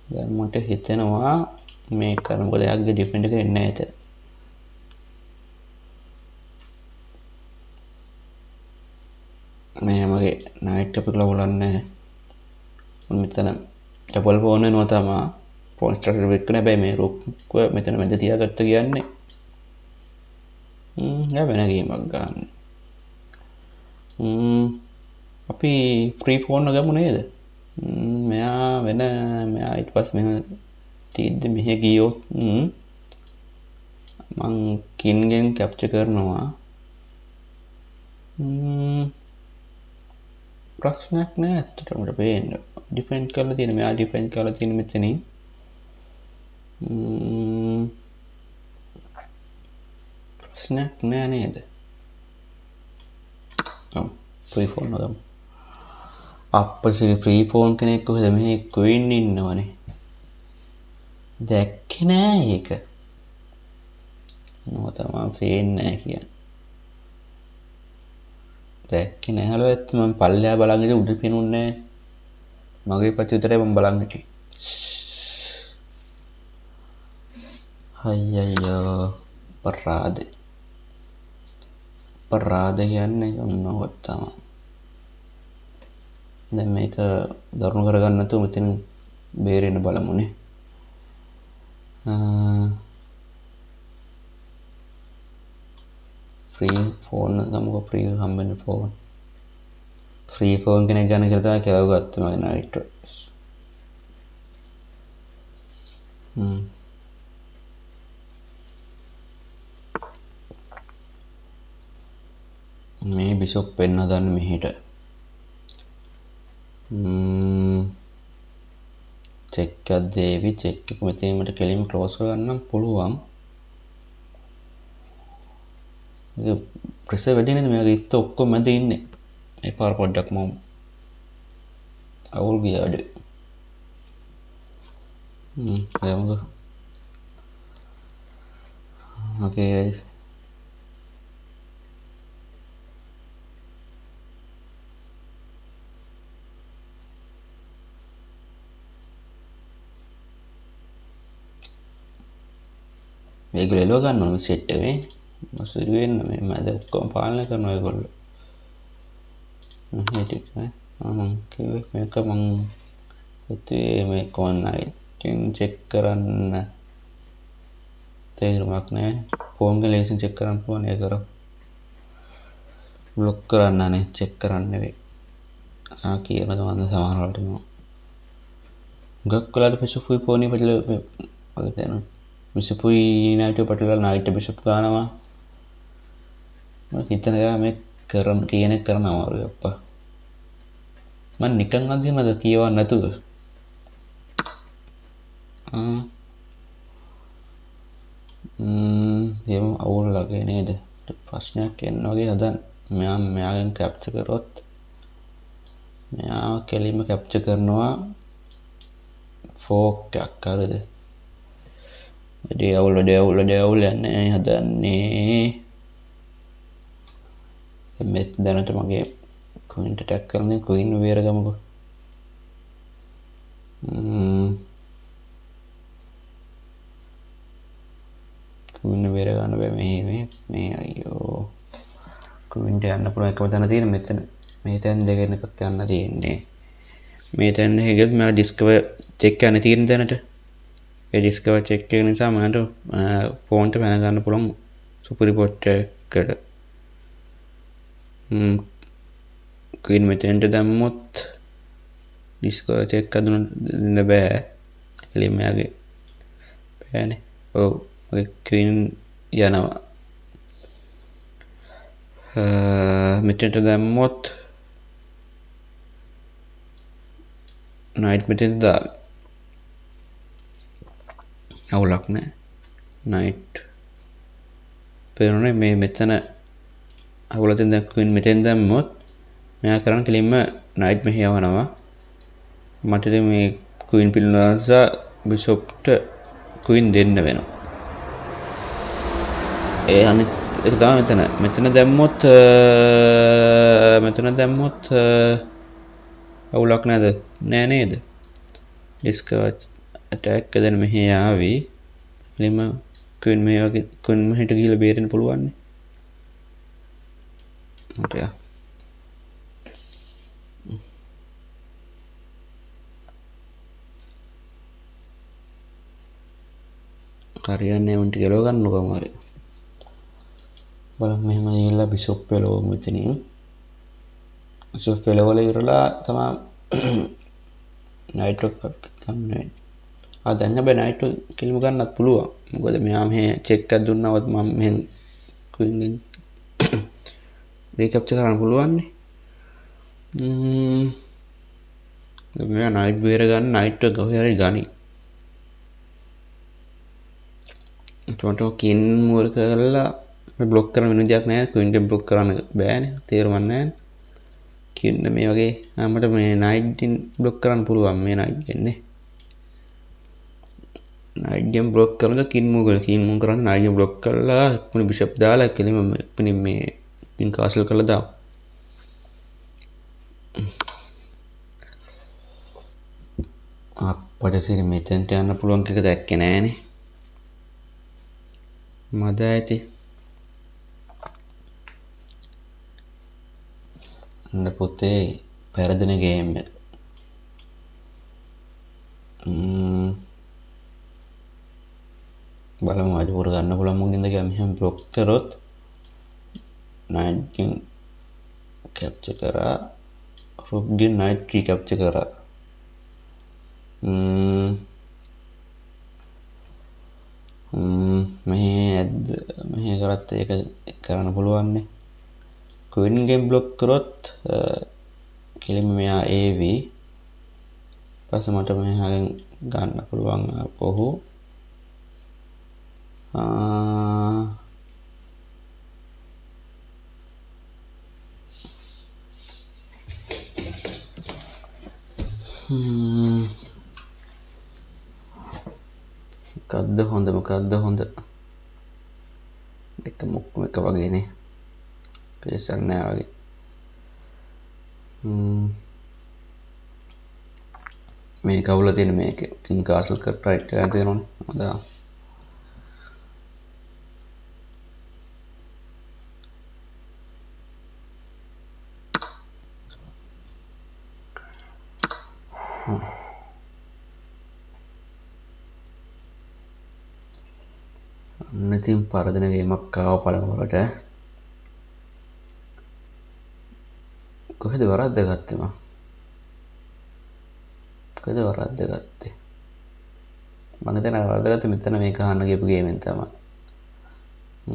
දැන් මට හිතෙනවා මේ කරන මොකද එයාගේ ඩිෆෙන්ඩර් කෙනෙක් නෑ එතන මේ මගේ නයිට් එක ලවුලන්නේ මෙතන ඩබල් ෆෝන් වෙනවා තමයි ෆෝන් ස්ට්‍රක්චර් වෙක් කරන හැබැයි මේ රුක් මෙතන මැද තියාගත්ත කියන්නේ යා වෙන ගේමක් ගන්න අපි ෆ්‍රී ෆෝන් ගමු නේද මෙයා ඊට පස්සේ මෙහෙම තීද්දි මෙහෙ ගියොත් මං කින්ගෙන් කැප්චර් කරනවා ප්‍රශ්නයක් නෑ ඇත්තටම මට පේන්න ඩිෆෙන්ඩ් කරලා තියෙන මෙයා ඩිෆෙන්ඩ් කරලා තියෙන මෙතනින් ප්‍රශ්නයක් නෑ නේද ෆ්‍රී ෆෝන් ගමු අප්පසිරි ෆ්‍රී ෆෝන් කෙනෙක් කොහෙද මෙහි ක්වීන් ඉන්නවනේ දැක්කේ නෑ ඒක නෝ තමයි පේන්නේ නෑ කියන්නේ දැක්කේ නෑලු ඇත්ත මම පල්ලෙහා බලන් ඉතින් උඩ පේනුන්නේ නෑ මගේ පැත්ත විතරයි මම බලන් හිටියේ අයියෝ පරාද කියන්නේ ඔන්නෝවත් තමයි දැන් මේක දරුණු කරගන්න නැතුව මෙතන බේරෙන්න බලමුනේ ෆ්‍රී ෆෝන් ගමුකෝ ෆ්‍රී හම්බෙන ෆෝන් ෆ්‍රී ෆෝන් කෙනෙක් ගන්න කියලා තමයි කෙලව ගත්තේ මගේ නයිට් මේ බිෂොප් වෙන්න හදන්න මෙහෙට චෙක් එකක් දේවි චෙක් එක මෙතන මට කෙලින්ම ක්ලෝස් කරගන්න පුළුවන් ඒක ප්‍රෙෂර් වැඩි නේද මේක ඉත්ත ඔක්කොම මැද ඉන්නේ ඒ පාර පොඩ්ඩක් මම අවුල් ගියාද ගමුකෝ ඕකේ මේගොල්ලෝ එලව ගන්න ඕන සෙට් එකේ මොසුරු වෙන්න මේ මැද ඔක්කොම පාලනය කරනවා ඒගොල්ලෝ ටික මම කිව්වේ මේක මං හිතුවේ මේ කොන්යින් චෙක් කරන්න තේරුමක් නැහැ ෆෝන් එක ලේසියෙන් චෙක් කරන්න පුළුවන් ඒක කරා බ්ලොක් කරන්න නේ චෙක් කරන්න නෙවෙයි කියන ගමන් සමහර වලට මම ගොක් කළාට පස්සේ ෆුයි ෆෝනේ පටල වගේ තේරෙනවා බිෂප්ුයි නයිට් පටල නයිට් බිෂප් ගන්නවා මම හිතනවා මේ කරන කියන එක කරනවා අමාරුයි අප්පා මම නිකන් අදිනවද කියවන්න නැතුව එහෙම අවුල් ලගේ නේද ප්‍රශ්නයක් එන්න වගේ හදන්න මෙයාගෙන් කැප්චර් කරොත් මෙයා කෙලින්ම කැප්චර් කරනවා ෆෝක් එකක් හරිද ඩේවුල් යන්නේ හදන්නේ මෙත් දැනට මගේ කුයින්ට ටැක් කරන්නේ කුයින් වේර ගමුකෝ කුයින් වේර ගන්න බෑ මේ අයියෝ කුයින්ට යන්න පුළුවන් එකම තැන තියෙන මෙතන මේ තැන් දෙකෙන් එකක් යන්න තියෙන්නේ මේ තැන් එකෙත් මම ඩිස්කවර් චෙක් කරන්න තියෙන දැනට ඒ ඩිස්කවර් චෙක් එක නිසා මට ෆෝන්ට පැන ගන්න පුළුවන් සුපර් රිපෝට් එකට ක්වීන් මෙතෙන්ට දැම්මොත් ඩිස්කවර් චෙක් කරන්න බෑ එළිය මෙයාගේ බෑනේ ඔව් ඔය ක්වීන් යනවා මෙතෙන්ට දැම්මොත් නයිට් මෙතෙන්ට දාලා අවුලක් නෑ නයිට් පේනනේ මේ මෙතන අවුලෙන් දැන් ක්වීන් මෙතෙන් දැම්මොත් මෙයා කරන් කෙලින්ම නයිට් මෙහෙ යවනවා මට ඉතින් මේ ක්වීන් පිළිනසා බිෂොප්ට ක්වීන් දෙන්න වෙනවා ඒ අනිත් එක තමයි මෙතන දැම්මොත් අවුලක් නේද නෑ නේද ඩිස්කවර් අටැක් එකෙන් මෙහෙ ආවි එලිම ක්වීන් මේ වගේ ක්වීන් මෙහෙට ගිහලා බේරෙන්න පුළුවන් නේ Okay. හරියන්නේ උන්ට ගලව ගන්නකො මාරේ බලන්න මෙහෙම ගිහලා බිෂොප් වෙලවමු මෙතනින් බිෂොප් වෙලවල ඉවරලා තමයි නයිට් එක ගන්න දැන් හැබැයි නයිට් කිල්ම ගන්නත් පුළුවන් මොකද මෙයා මෙහෙ චෙක් එකක් දුන්නවත් මම මෙහෙන් ක්වීන් රීකැප්චර් කරන්න පුළුවන් නේ මෙයා නයිට් බේර ගන්න නයිට් එක කොහේ හරි ගනි එතකොට කින් මූල කරලා මේ බ්ලොක් කරන වෙන දෙයක් නැහැ ක්වීන් එක බ්ලොක් කරන්න බෑනේ තේරුම් නැහැ කින් මේ වගේ අපිට මේ නයිට් බ්ලොක් කරන්න පුළුවන් මේ නයිට් ගන්නේ නයිට් ගේම් බ්ලොක් කරනවා කින් මූල කරන්නේ නයිට් ගේම් බ්ලොක් කරලා පුනි බිෂප් දාලා කෙලිම පුනි මේ ඉන් කාසල් කරලා දාමු අප්පට ඉතින් මෙතෙන්ට යන්න පුළුවන් එක දැක්කේ නෑනේ මද ඇති අන්න පුතේ පෙරදින ගේම් එක බලමු අද පුර ගන්න පුළුවන් මොකද කියලා මෙහෙම බ්ලොක් කරොත් නයිට් කින් කැප්චර් කරා. රුක්ගෙන් නයිට් කී කැප්චර් කරා. මෙහෙ කරත් ඒක කරන්න පුළුවන්නේ. ක්වීන්ගෙන් බ්ලොක් කරොත් කෙලින්ම මෙයා AV. පස්සේ මට මෙහාගෙන් ගන්න පුළුවන් ඔහු. මොකද්ද හොඳ එක මුක්කම එක වගේනේ පේසක් නෑ වගේ. මේ කවුල තියෙන මේක කින් කාසල් කට් රයිට් එකක් තියෙනවනේ. හොඳා ඉතින් පරදින ගේමක් ආව පළමුවට. කොහෙද වරද්ද ගත්තේ මම? කොහෙද වරද්ද ගත්තේ? මම හිතන වරද්ද ගත්තේ මෙතන මේ ගහන්න ගියපු ගේමෙන් තමයි.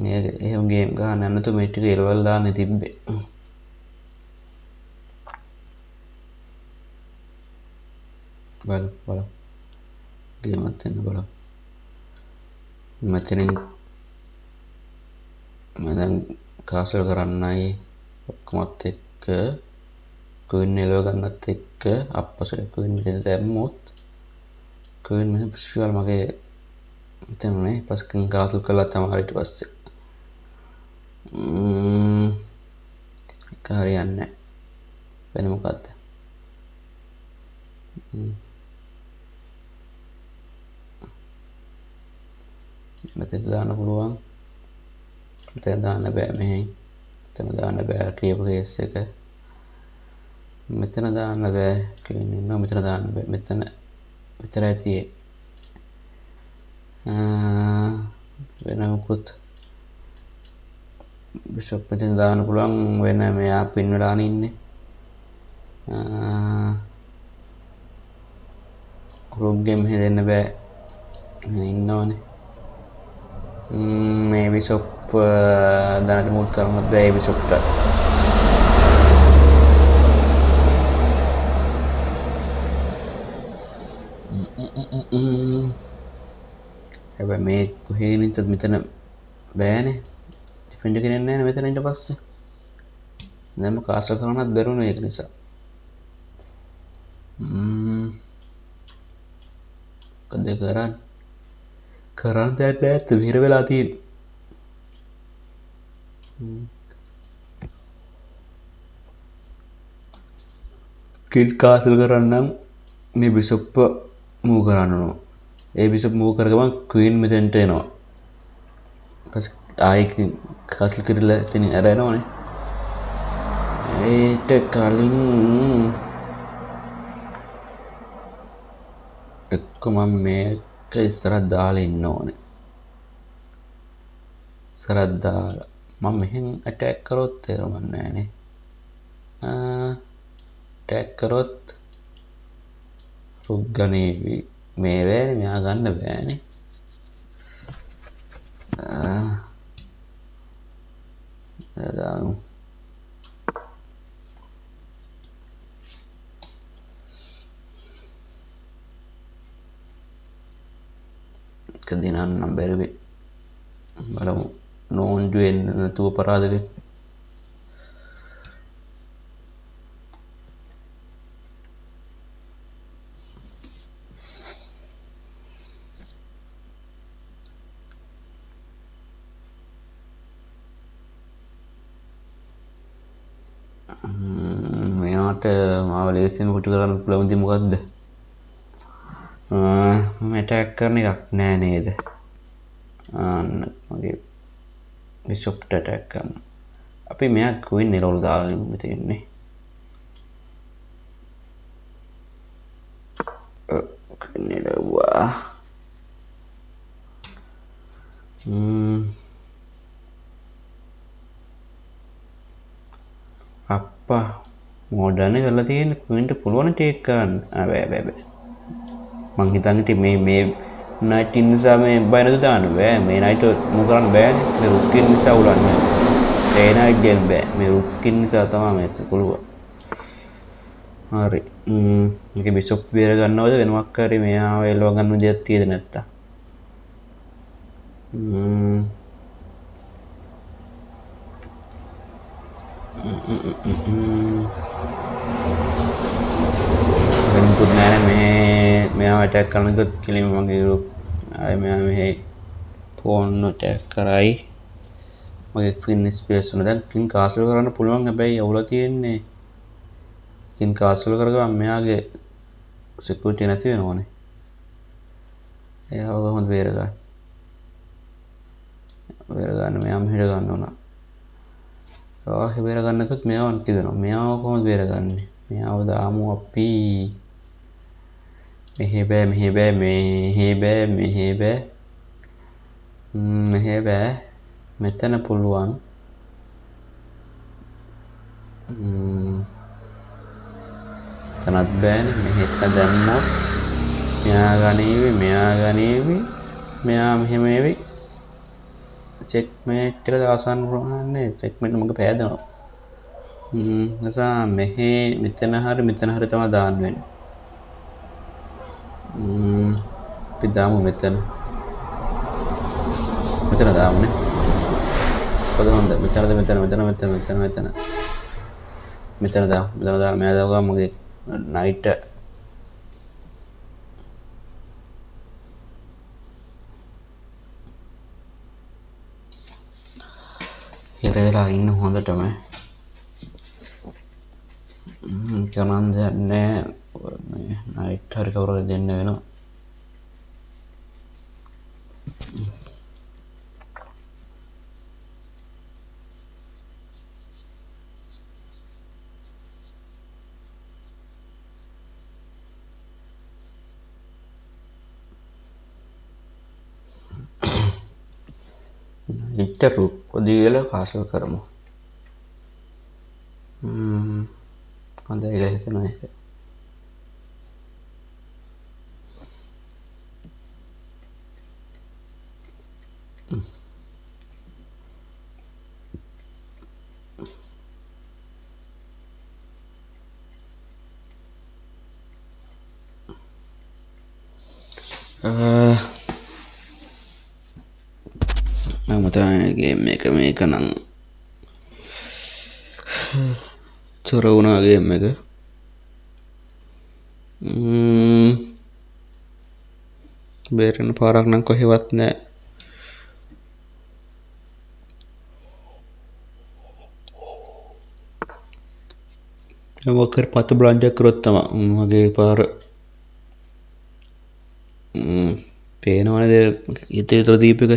මේ එහෙම ගේම් ගහන්න යන්න තු මේ ටික එලවල් දාන්න තිබ්බේ. බලමු. ගේමත් එන්න බලමු. මෙතනින් මම දැන් කාසල් කරන්නයි ඔක්කොමත් එක්ක ක්වීන් එලව ගන්නත් එක්ක අප්පසට ක්වීන් මෙතන දැම්මොත් ක්වීන් මෙහෙ පිස්සුවල් මගේ මෙතනනේ පස්කෙන් කාසල් කළා තමයි ඊට පස්සේ ඒක හරියන්නේ නැහැ. වෙන මොකද්ද? මෙතන දාන්න පුළුවන්. මෙතන දාන්න බෑ මෙහෙන්. මෙතන දාන්න බෑ කියපු කේස් එක. මෙතන දාන්න බෑ කියනවා. මෙතන දාන්න බෑ. මෙතන ඇතියේ. වෙන මොකුත් බිෂොප් මෙතන දාන්න පුළුවන්. වෙන මෙයා පින් වෙලාන ඉන්නේ. රොක් ගේම් හදන්න බෑ. ඉන්නවනේ. මේ බිෂොප් දැනට මුල් කරන්නත් බෑ බිෂොප්ට. හැබැයි මේ කොහේ නින්තත් මෙතන බෑනේ. ඩිෆෙන්ඩ් එකේ නෑ නේ මෙතන ඊට පස්සේ. දැන්ම කාස්ටර් කරන්නත් බැරුණා ඒක නිසා. මොකද කරන්න දෙයක් නෑ ඇත්ත විහිර වෙලා තියෙන්නේ. කිල් කාසල් කරන්නම් මේ බිෂොප් මූව් කරන්න ඕන. ඒ බිෂොප් මූව් කරගමන් ක්වීන් මෙතෙන්ට එනවා. ඊපස්සේ ආයි කාසල් කරලා එතන ඇර එනවනේ. ඒට කලින් එක්ක මම මේක ඉස්සරහ දාලා ඉන්න ඕනේ. ඉස්සරහ දාලා මම මෙහෙන් ඇටැක් කරොත් තේරුම් නෑනේ. ටැක් කරොත් රුක් ගනේවි. මේ බෑනේ මෙයා ගන්න බෑනේ. දාමු. කදිනන්නම් බැරිවේ. බලමු. නෝන්ජු වෙන්න නැතුව පරාද වෙන්න. මෙයාට මාව ලේසියෙන් කුටි කරන්න පුළුවන් දේ මොකද්ද? මම ඇටැක් කරන එකක් නෑ නේද? මගේ බිෂොප්ට ඇටැක් කරන්න. අපි මෙයා ක්වීන් එරෝල් දාගෙන මෙතන ක්වීන් එරවුවා. පා මෝඩර්න් කරලා තියෙන ක්වීන්ට පුළුවන් ටේක් කරන්න. බෑ මං හිතන්නේ ඉතින් මේ නයිට් නිසා මේ බයනද දාන්න බෑ. මේ නයිට් මු කරන්න බෑනේ. මේ රුක්කින් නිසා උලන්නේ. ඒ නයිට් ගේම් බෑ. මේ රුක්කින් නිසා තමයි මේක පුළුවන්. හරි. මේක බිෂොප් බේර ගන්නවද වෙනවක් හරි මෙයාව එලව ගන්න විදියක් තියෙද නැත්තම්? වෙනකුත් නෑ මේ මෙයාව ඇටැක් කරන්න ගියොත් කෙලින්ම මගේ ගෲප් ආයේ මෙයා මෙහෙ ෆෝන් ඇටැක් කරයි. මගේ ක්වීන් ස්පේස් වල දැන් ක්වීන් කාසල් කරන්න පුළුවන් හැබැයි අවුල තියෙන්නේ ක්වීන් කාසල් කරගම මෙයාගේ සිකියුරිටි නැති වෙනවනේ. එයාව කොහොමද බේරගන්නේ? බේරගන්න මෙයා මෙහෙට ගන්න ඕන. බේර ගන්නකොත් මෙයාව නැති වෙනවා. මෙයාව කොහොමද බේරගන්නේ? මෙයාව දාමු අපි මෙහෙ බෑ මෙතන පුළුවන්. තනත් බෑනේ මෙහෙට දැම්මොත් මෙයා ගනීවි මෙයා මෙහෙම එවි. චෙක්මේට් එක දාසන්න පුළුවන්නේ චෙක්මේට් මග පෑදෙනවා. නිසා මෙතන හරි තමයි දාන්න වෙන්නේ. අපි දාමු මෙතන දාමුනේ. කොහොමද මෙතන දාමු මෙයා දාගා මගේ නයිට් හිර වෙලා ඉන්න හොඳටම කරන්න දෙයක් නෑ. නයිට් හරි කවුරු හරි දෙන්න වෙනවා. නයිට් රුප්පොදියල කාසල් කරමු. හොඳයි කියලා හිතනවා ඒක. මම තමයි ගේම් එක මේක නම් චොර වුණා ගේම් එක. බේරෙන පාරක් නම් කොහෙවත් නෑ. මොකක් පත බ්ලන්ඩ් කරොත් තමයි මගේ පාර පේනවනේ ඉතින් දීපක.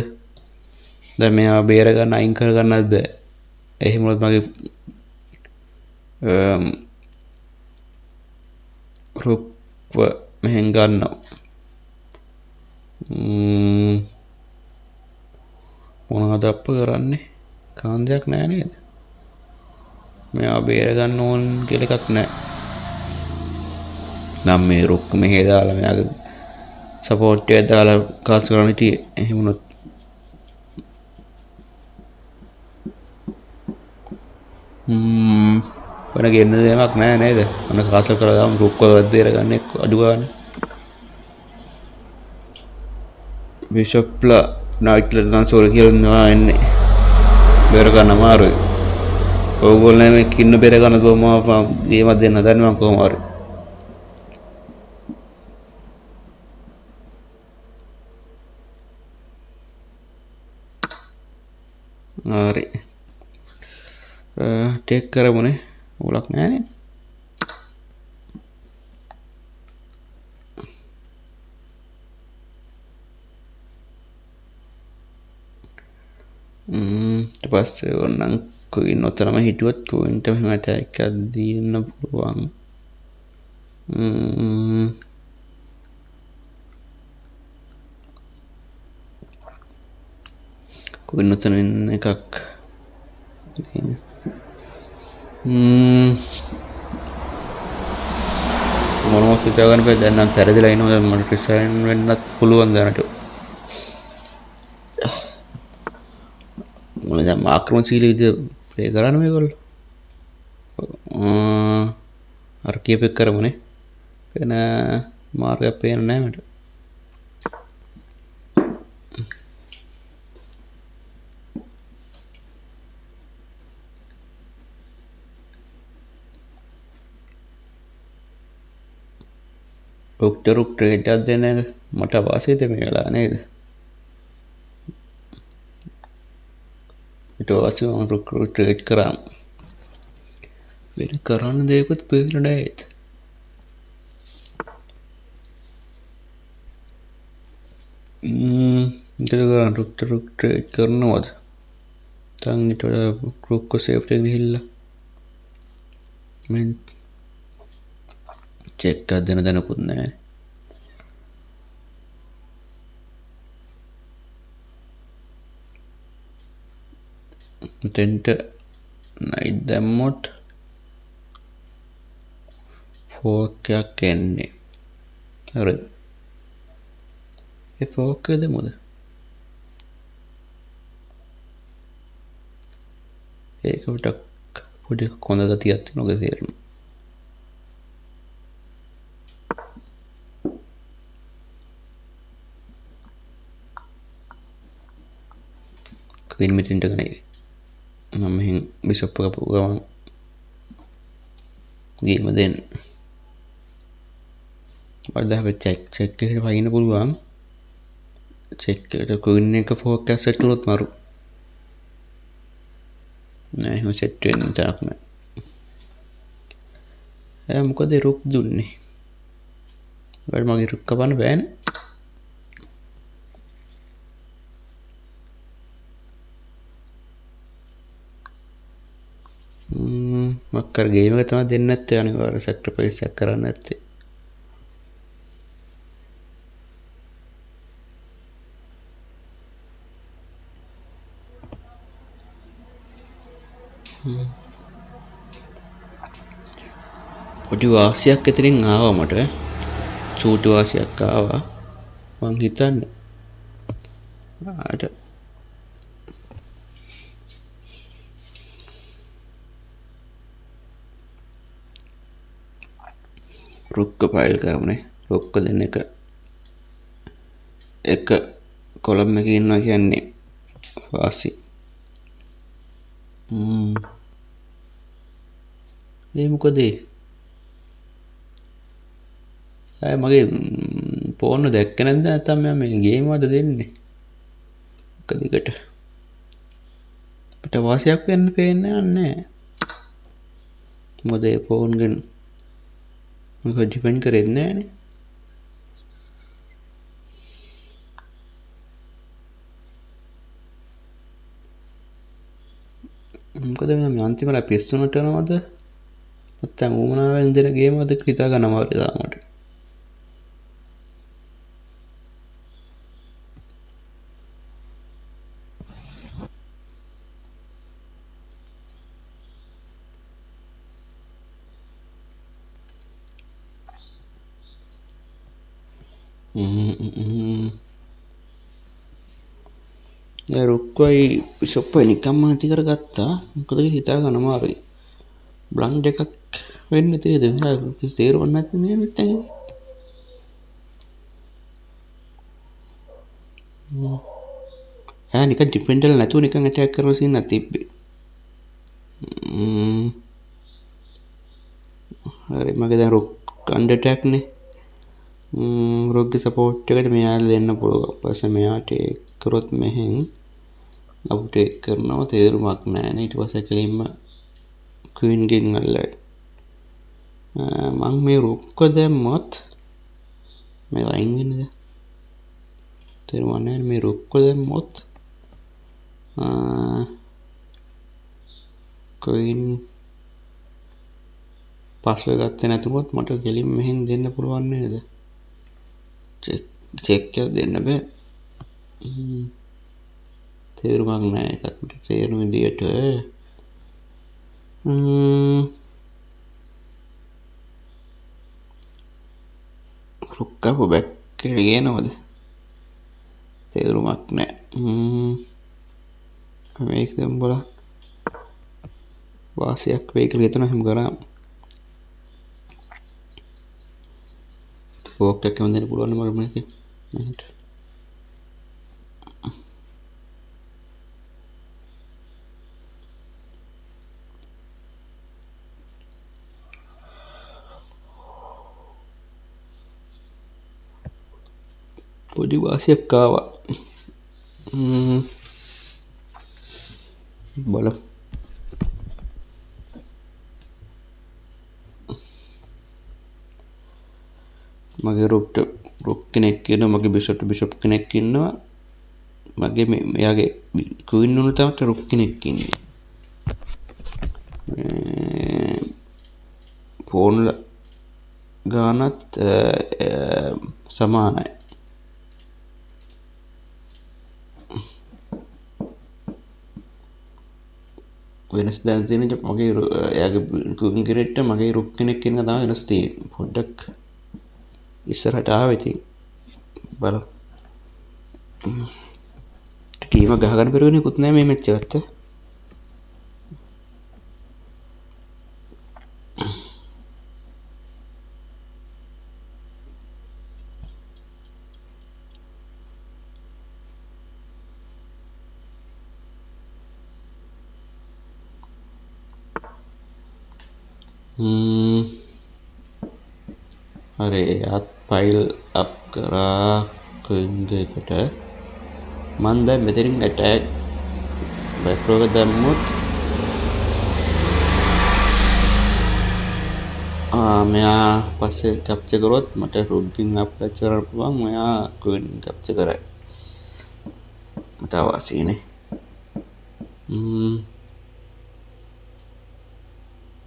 දැන් මෙයා බේර ගන්න අයින් කර ගන්නත් බෑ. එහෙම වුණොත් මගේ රුක්ව මෙහෙන් ගන්නවා. මොනවද අප්ප කරන්නේ? කාන්දයක් නෑ නේද? මෙයා බේර ගන්න ඕන කියලා එකක් නෑ. නම් මේ රුක් මෙහෙ දාලා මෙයාගේ සපෝට් එක දාලා කාස් කරන්න ඉතින් එහෙම වුණොත් වෙන ගෙන්න දෙයක් නෑ නේද? අන්න කාසල් කරලා දාමු රුක්කවත් බේර ගන්න එක්ක අඩු ගන්න. බිෂොප්ලා නයිට්ලට නම් සෝර කියලා එන්නේ. බේර ගන්න අමාරුයි. ඕගොල්ලෝ මේ කින්න බේර ගන්න බොම ගේමක් දෙන්න හදන්නේ මම කොහොම හරි. හරි. ටේක් කරමුනේ. උලක් නෑනේ. ඊට පස්සේ ඕනනම් ක්වීන් ඔතනම හිටියොත් ක්වීන්ට මෙහෙම ඇටැක් එකක් දීන්න පුළුවන්. ක්වීන් ඔතන ඉන්න එකක් මොනවද හිතාගන්න බෑ දැන් නම් පෙරදිලා ඉනවා මට රිසයින් වෙන්නත් පුළුවන් දැනට මොන දැන් ආක්‍රමණශීලී විදිහට ප්ලේ කරන්නේ මේගොල්ලෝ අර කියපෙක් කරමුනේ වෙන මාර්ගයක් පේන්නේ නැහැ මට රුක්ට ට්‍රේඩ් එකක් දෙන එක මට වාසියද මේ වෙලාව නේද ඊට පස්සේ මම රුක් ට්‍රේඩ් කරා වෙන කරන්න දෙයක්වත් පේන්නේ නැහැ රුක් ට්‍රේඩ් කරනවද දැන් ඊට රුක්ක සේෆ්ට් එක ගිහිල්ලා මම චෙක් එකක් දෙන දැනකුත් නැහැ දෙන්ට නයිට් දැම්මොත් ෆෝක් එකක් එන්නේ හරිද ඒ ෆෝක් එක දෙමුද ඒක පොඩි කොඳ ගතියක් තියෙනවා ඔක තේරෙනවා क्वीन මෙතෙන්ට ගන්නේ මම මෙහෙන් බිෂොප් එක අපු ගමන් ගේම දෙන්න වඩා හැබැයි චෙක් එකට වයින්න පුළුවන් චෙක් එකට ක්වීන් එක ෆෝක් එක සෙට් වුණොත් මරු නෑ එහෙම සෙට් වෙන්න තාක් නෑ එයා මොකද රුක් දුන්නේ වැඩ මගේ රුක් කපන්න බෑනේ මක්කර ගේම එක තමයි දෙන්නේ නැත්තේ අනිවාර්ය සැක්‍රිෆයිස් එකක් කරන්න නැත්තේ පොඩි වාසියක් එතනින් ආවා මට චූටි වාසියක් ආවා මං හිතන්නේ ආට රුක්ක ෆයිල් කරමුනේ රුක්ක දෙන්න එක කොලම් එකේ ඉන්නවා කියන්නේ වාසි මේ මොකද මගේ ෆෝන් එක දැක්ක නැද්ද නැත්නම් මම මේ ගේම් වලද දෙන්නේ එක දිගට අපිට වාසියක් වෙන්න පේන්නේ නැහැ මොකද ඒ ෆෝන් ගෙන් මොකද ඩිපෙන්ඩ් කරෙන්නේ නැහනේ මොකද මම අන්තිමට පිස්සුනට යනවද නැත්නම් ඌමනාවෙන් දෙන ගේම් වලද හිතා ගන්න අමාරුයි තාමට රුක්වයි බිෂොප්වයි නිකම්ම නැති කරගත්තා මොකද හිතා ගන්න අමාරුයි බ්ලන්ඩ් එකක් වෙන්න තියෙද කිසි තේරුවක් නැත්නම් නේ නැත්තම් නිකන් ඩිපෙන්ඩල් නැතුව නිකන් ඇටැක් කරන සීන් එකක් තිබ්බේ හරි මගේ දැන් රුක් අන්ඩර් ඇටැක් නේ රුක්ගේ සපෝට් එකට මෙයාලා දෙන්න පුළුවන් ඊපස්සේ මෙයා ටේක් කරොත් මෙහෙන් අපු ටේක් කරනවා තේරුමක් නැහැ නේ ඊට පස්සේ කෙලින්ම ක්වීන් ගෙන් අල්ලයි මම මේ රුක්ක දැම්මොත් මේ වයින් වෙන්නද තේරුම් නැහැ මේ රුක්ක දැම්මොත් ක්වීන් පස්ව ගත්තේ නැතුවොත් මට කෙලින් මෙහෙන් දෙන්න පුළුවන් නේද චෙක් එකක් දෙන්න බෑ තේරුමක් නැහැ ඒකත් මට තේරුම් විදියට රුක්කපු බැක් එක ගේනවද? තේරුමක් නැහැ. මේක දැන් බලන්න. වාසියක් වෙයි කියලා හිතන හැම කරාම. ෆෝක් එකක් එකම දෙන්න පුළුවන් මම මේකේ. මෙහෙට. පොඩි වාසියක් ආවා. බලමු. මගේ රුක් කෙනෙක් ඉන්නවා, මගේ බිෂප් කෙනෙක් ඉන්නවා, මගේ මෙයාගේ ක්වීන් උන තමයි රුක් කෙනෙක් ඉන්නේ. ෆෝන් ගානත් සමානයි. වෙනස් දැන් තියෙන්නේ මගේ එයාගේ ක්වීන් කෙනෙක්ට මගේ රුක් කෙනෙක් ඉන්න තමයි වෙනස් තියෙන්නේ. පොඩ්ඩක් ඉස්සරහට ආවෙ ඉතින් බලමු. ටීම ගහගන්න බැරුවනේ කුත් නෑ මේ මැච් එකත්. හරි එයාත් ෆයිල් අප් කරා ක්වීන් එකට. මන් දැන් මෙතනින් ඇටැක් බැක්රෝව දැම්මොත් මෙයා පස්සේ කැප්චර් කරොත් මට රුක්කින් අප් කරන්න පුළුවන්. මෙයා ක්වීන් කැප්චර් කරයි. මට අවශ්‍යනේ.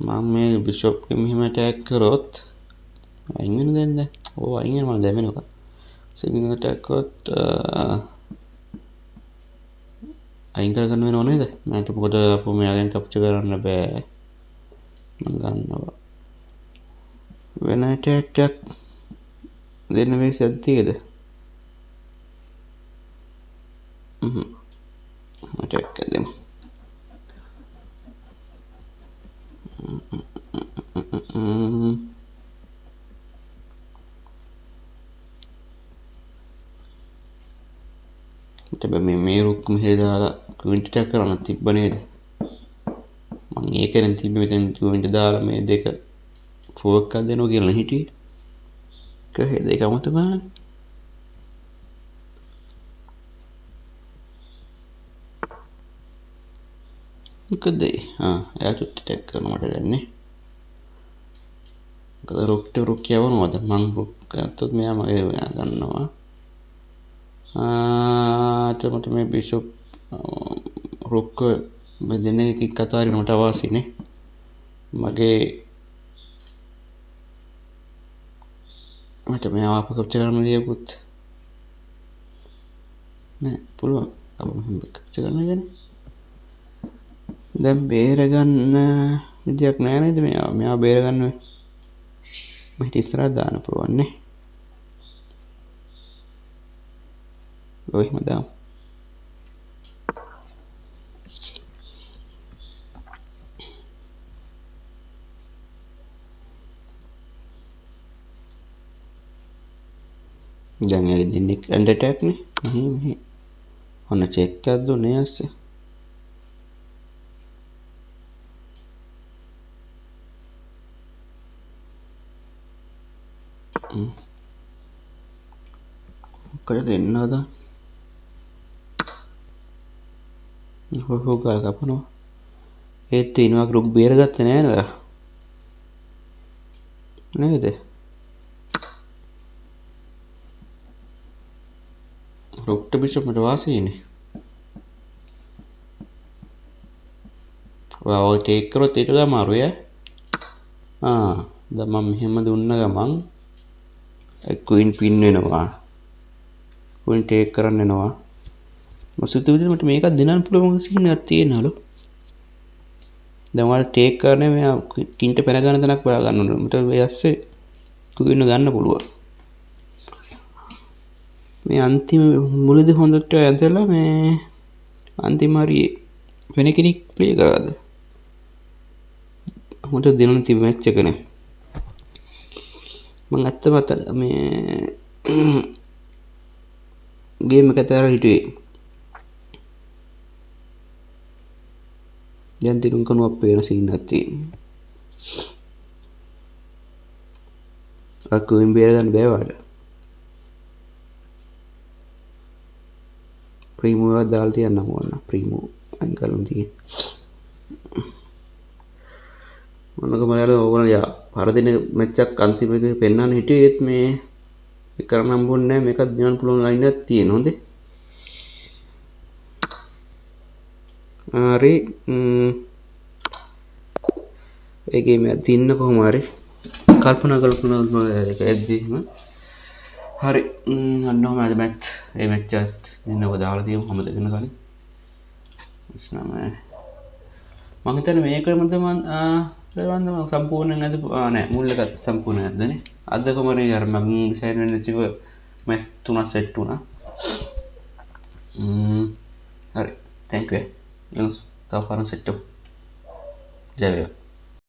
මම මේ බිෂප් එක මෙහෙම ඇටැක් කරොත් අයින් වෙන දෙන්න. ඕ අයින් වෙන මම දැවෙනවා. සිංගල් ඇටැක් කරොත් අයින් කරගන්න වෙනව නේද? මට මොකද අපෝ මෙයාගෙන් කැප්චර් කරන්න බෑ. මම ගන්නවා. වෙන ඇටැක් එකක් දෙන්න වෙයිසක් තියෙද? ඇටැක් එකක් දෙමු. මේ රුක් මෙහෙ දාලා ක්වීන් ටැක් කරන්න තිබ්බ නේද? මම ඒකෙන් තිබ්බ මෙතෙන් ක්වීන් දාලා මේ දෙක ෆෝක් එකක් දෙනවා කියලා හිටියේ. කොහෙද ඒක අමතක බලන්න. මොකද එයා චුට්ටි ටැක් කරනවා මට දැන්නේ. මොකද රුක් යවනවද? මං රුක් ගත්තොත් මෙයා මගේ ගන්නවා. මට මේ බිෂප් රුක් දෙන එකක් අතාරින්න මට අවශ්‍යනේ. මට මෙයාව අප කැප්චර් කරන්න දියකුත් නෑ පුළුවන්. අප මෙහෙම කැප්චර් කරන්න ගන්නේ. දැන් බේරගන්න විදියක් නෑ නේද? මෙයාව බේරගන්න මෙහෙට ඉස්සරහට දාන්න පුළුවන් නේ. ඔය එහෙම දාමු. දැන් ඒ දෙන්නේ ඇන්ඩ් ඇටැක් නේ. මෙහෙ ඔන්න චෙක් එකක් දුන්නේ ඇස්සේ. මොකද දෙන්නවද? හොහො ගාල කපනවා. ඒත් ඉනවා රුක් බේරගත්තේ නෑ නේද? නේද? රුක්ට බිෂප් මට වාසියිනේ. ඔය ටේක් කරොත් ඊට වඩා අමාරුයි ඈ. දැන් මම මෙහෙම දුන්න ගමන් ක්වීන් පින් වෙනවා. ක්වීන් ටේක් කරන්න එනවා. මසුතු විදිහට මට මේකක් දෙන්නත් පුළුවන් සිහිනයක් තියෙනවලු. දැන් ඔයාලා ටේක් කරන්නේ මේ කින්ට පැන ගන්න තැනක් බලා ගන්න ඕනේ. මට මේ ඇස්සේ කුවින්න ගන්න පුළුවන්. මේ අන්තිම මුලදී හොඳට ඇදලා මේ අන්තිම හරියේ වෙන කෙනෙක් ප්ලේ කරාද? හොඳ දිනුන තිබ්බ මැච් එකනේ. මම ඇත්තම මේ ගේම් එක ඇතර හිටියේ. දැන් දිනුම් කනුවක් පේන සීන් එකක් තියෙනවා. අකුයින් බේර ගන්න බෑ වඩ. ප්‍රීමෝ එකක් දාලා තියන්න ඕන. ප්‍රීමෝ අයින් කරලා තියෙන්නේ. මොනක මලයාල ඕගොල්ලෝ යා පරදින මැච් එකක් අන්තිම එකේ පෙන්නන්න හිටියේ ඒත් මේ ඒක කරන්න හම්බුන්නේ නැහැ. මේකත් දිනන්න පුළුවන් ලයින් එකක් තියෙනවා. හොඳේ. හරි ඒ ගේම් එක දින්න කොහොම හරි කල්පනා ඒක ඇද්දීම හරි අන්නෝම අද මැච් ඒ මැච් එකත් දින්නව දාලා තියමු හැම දෙකන කලින් මම හිතන්නේ මේකමද මම සම්පූර්ණයෙන් අද නෑ මුල් එකත් සම්පූර්ණයෙන් අදනේ අද කොමරේ අර මම ඩිසයිඩ් වෙන්න තිබ්බ මැච් තුනක් සෙට් වුණා හරි thank you තව පාරක් සෙට් ජය වේවා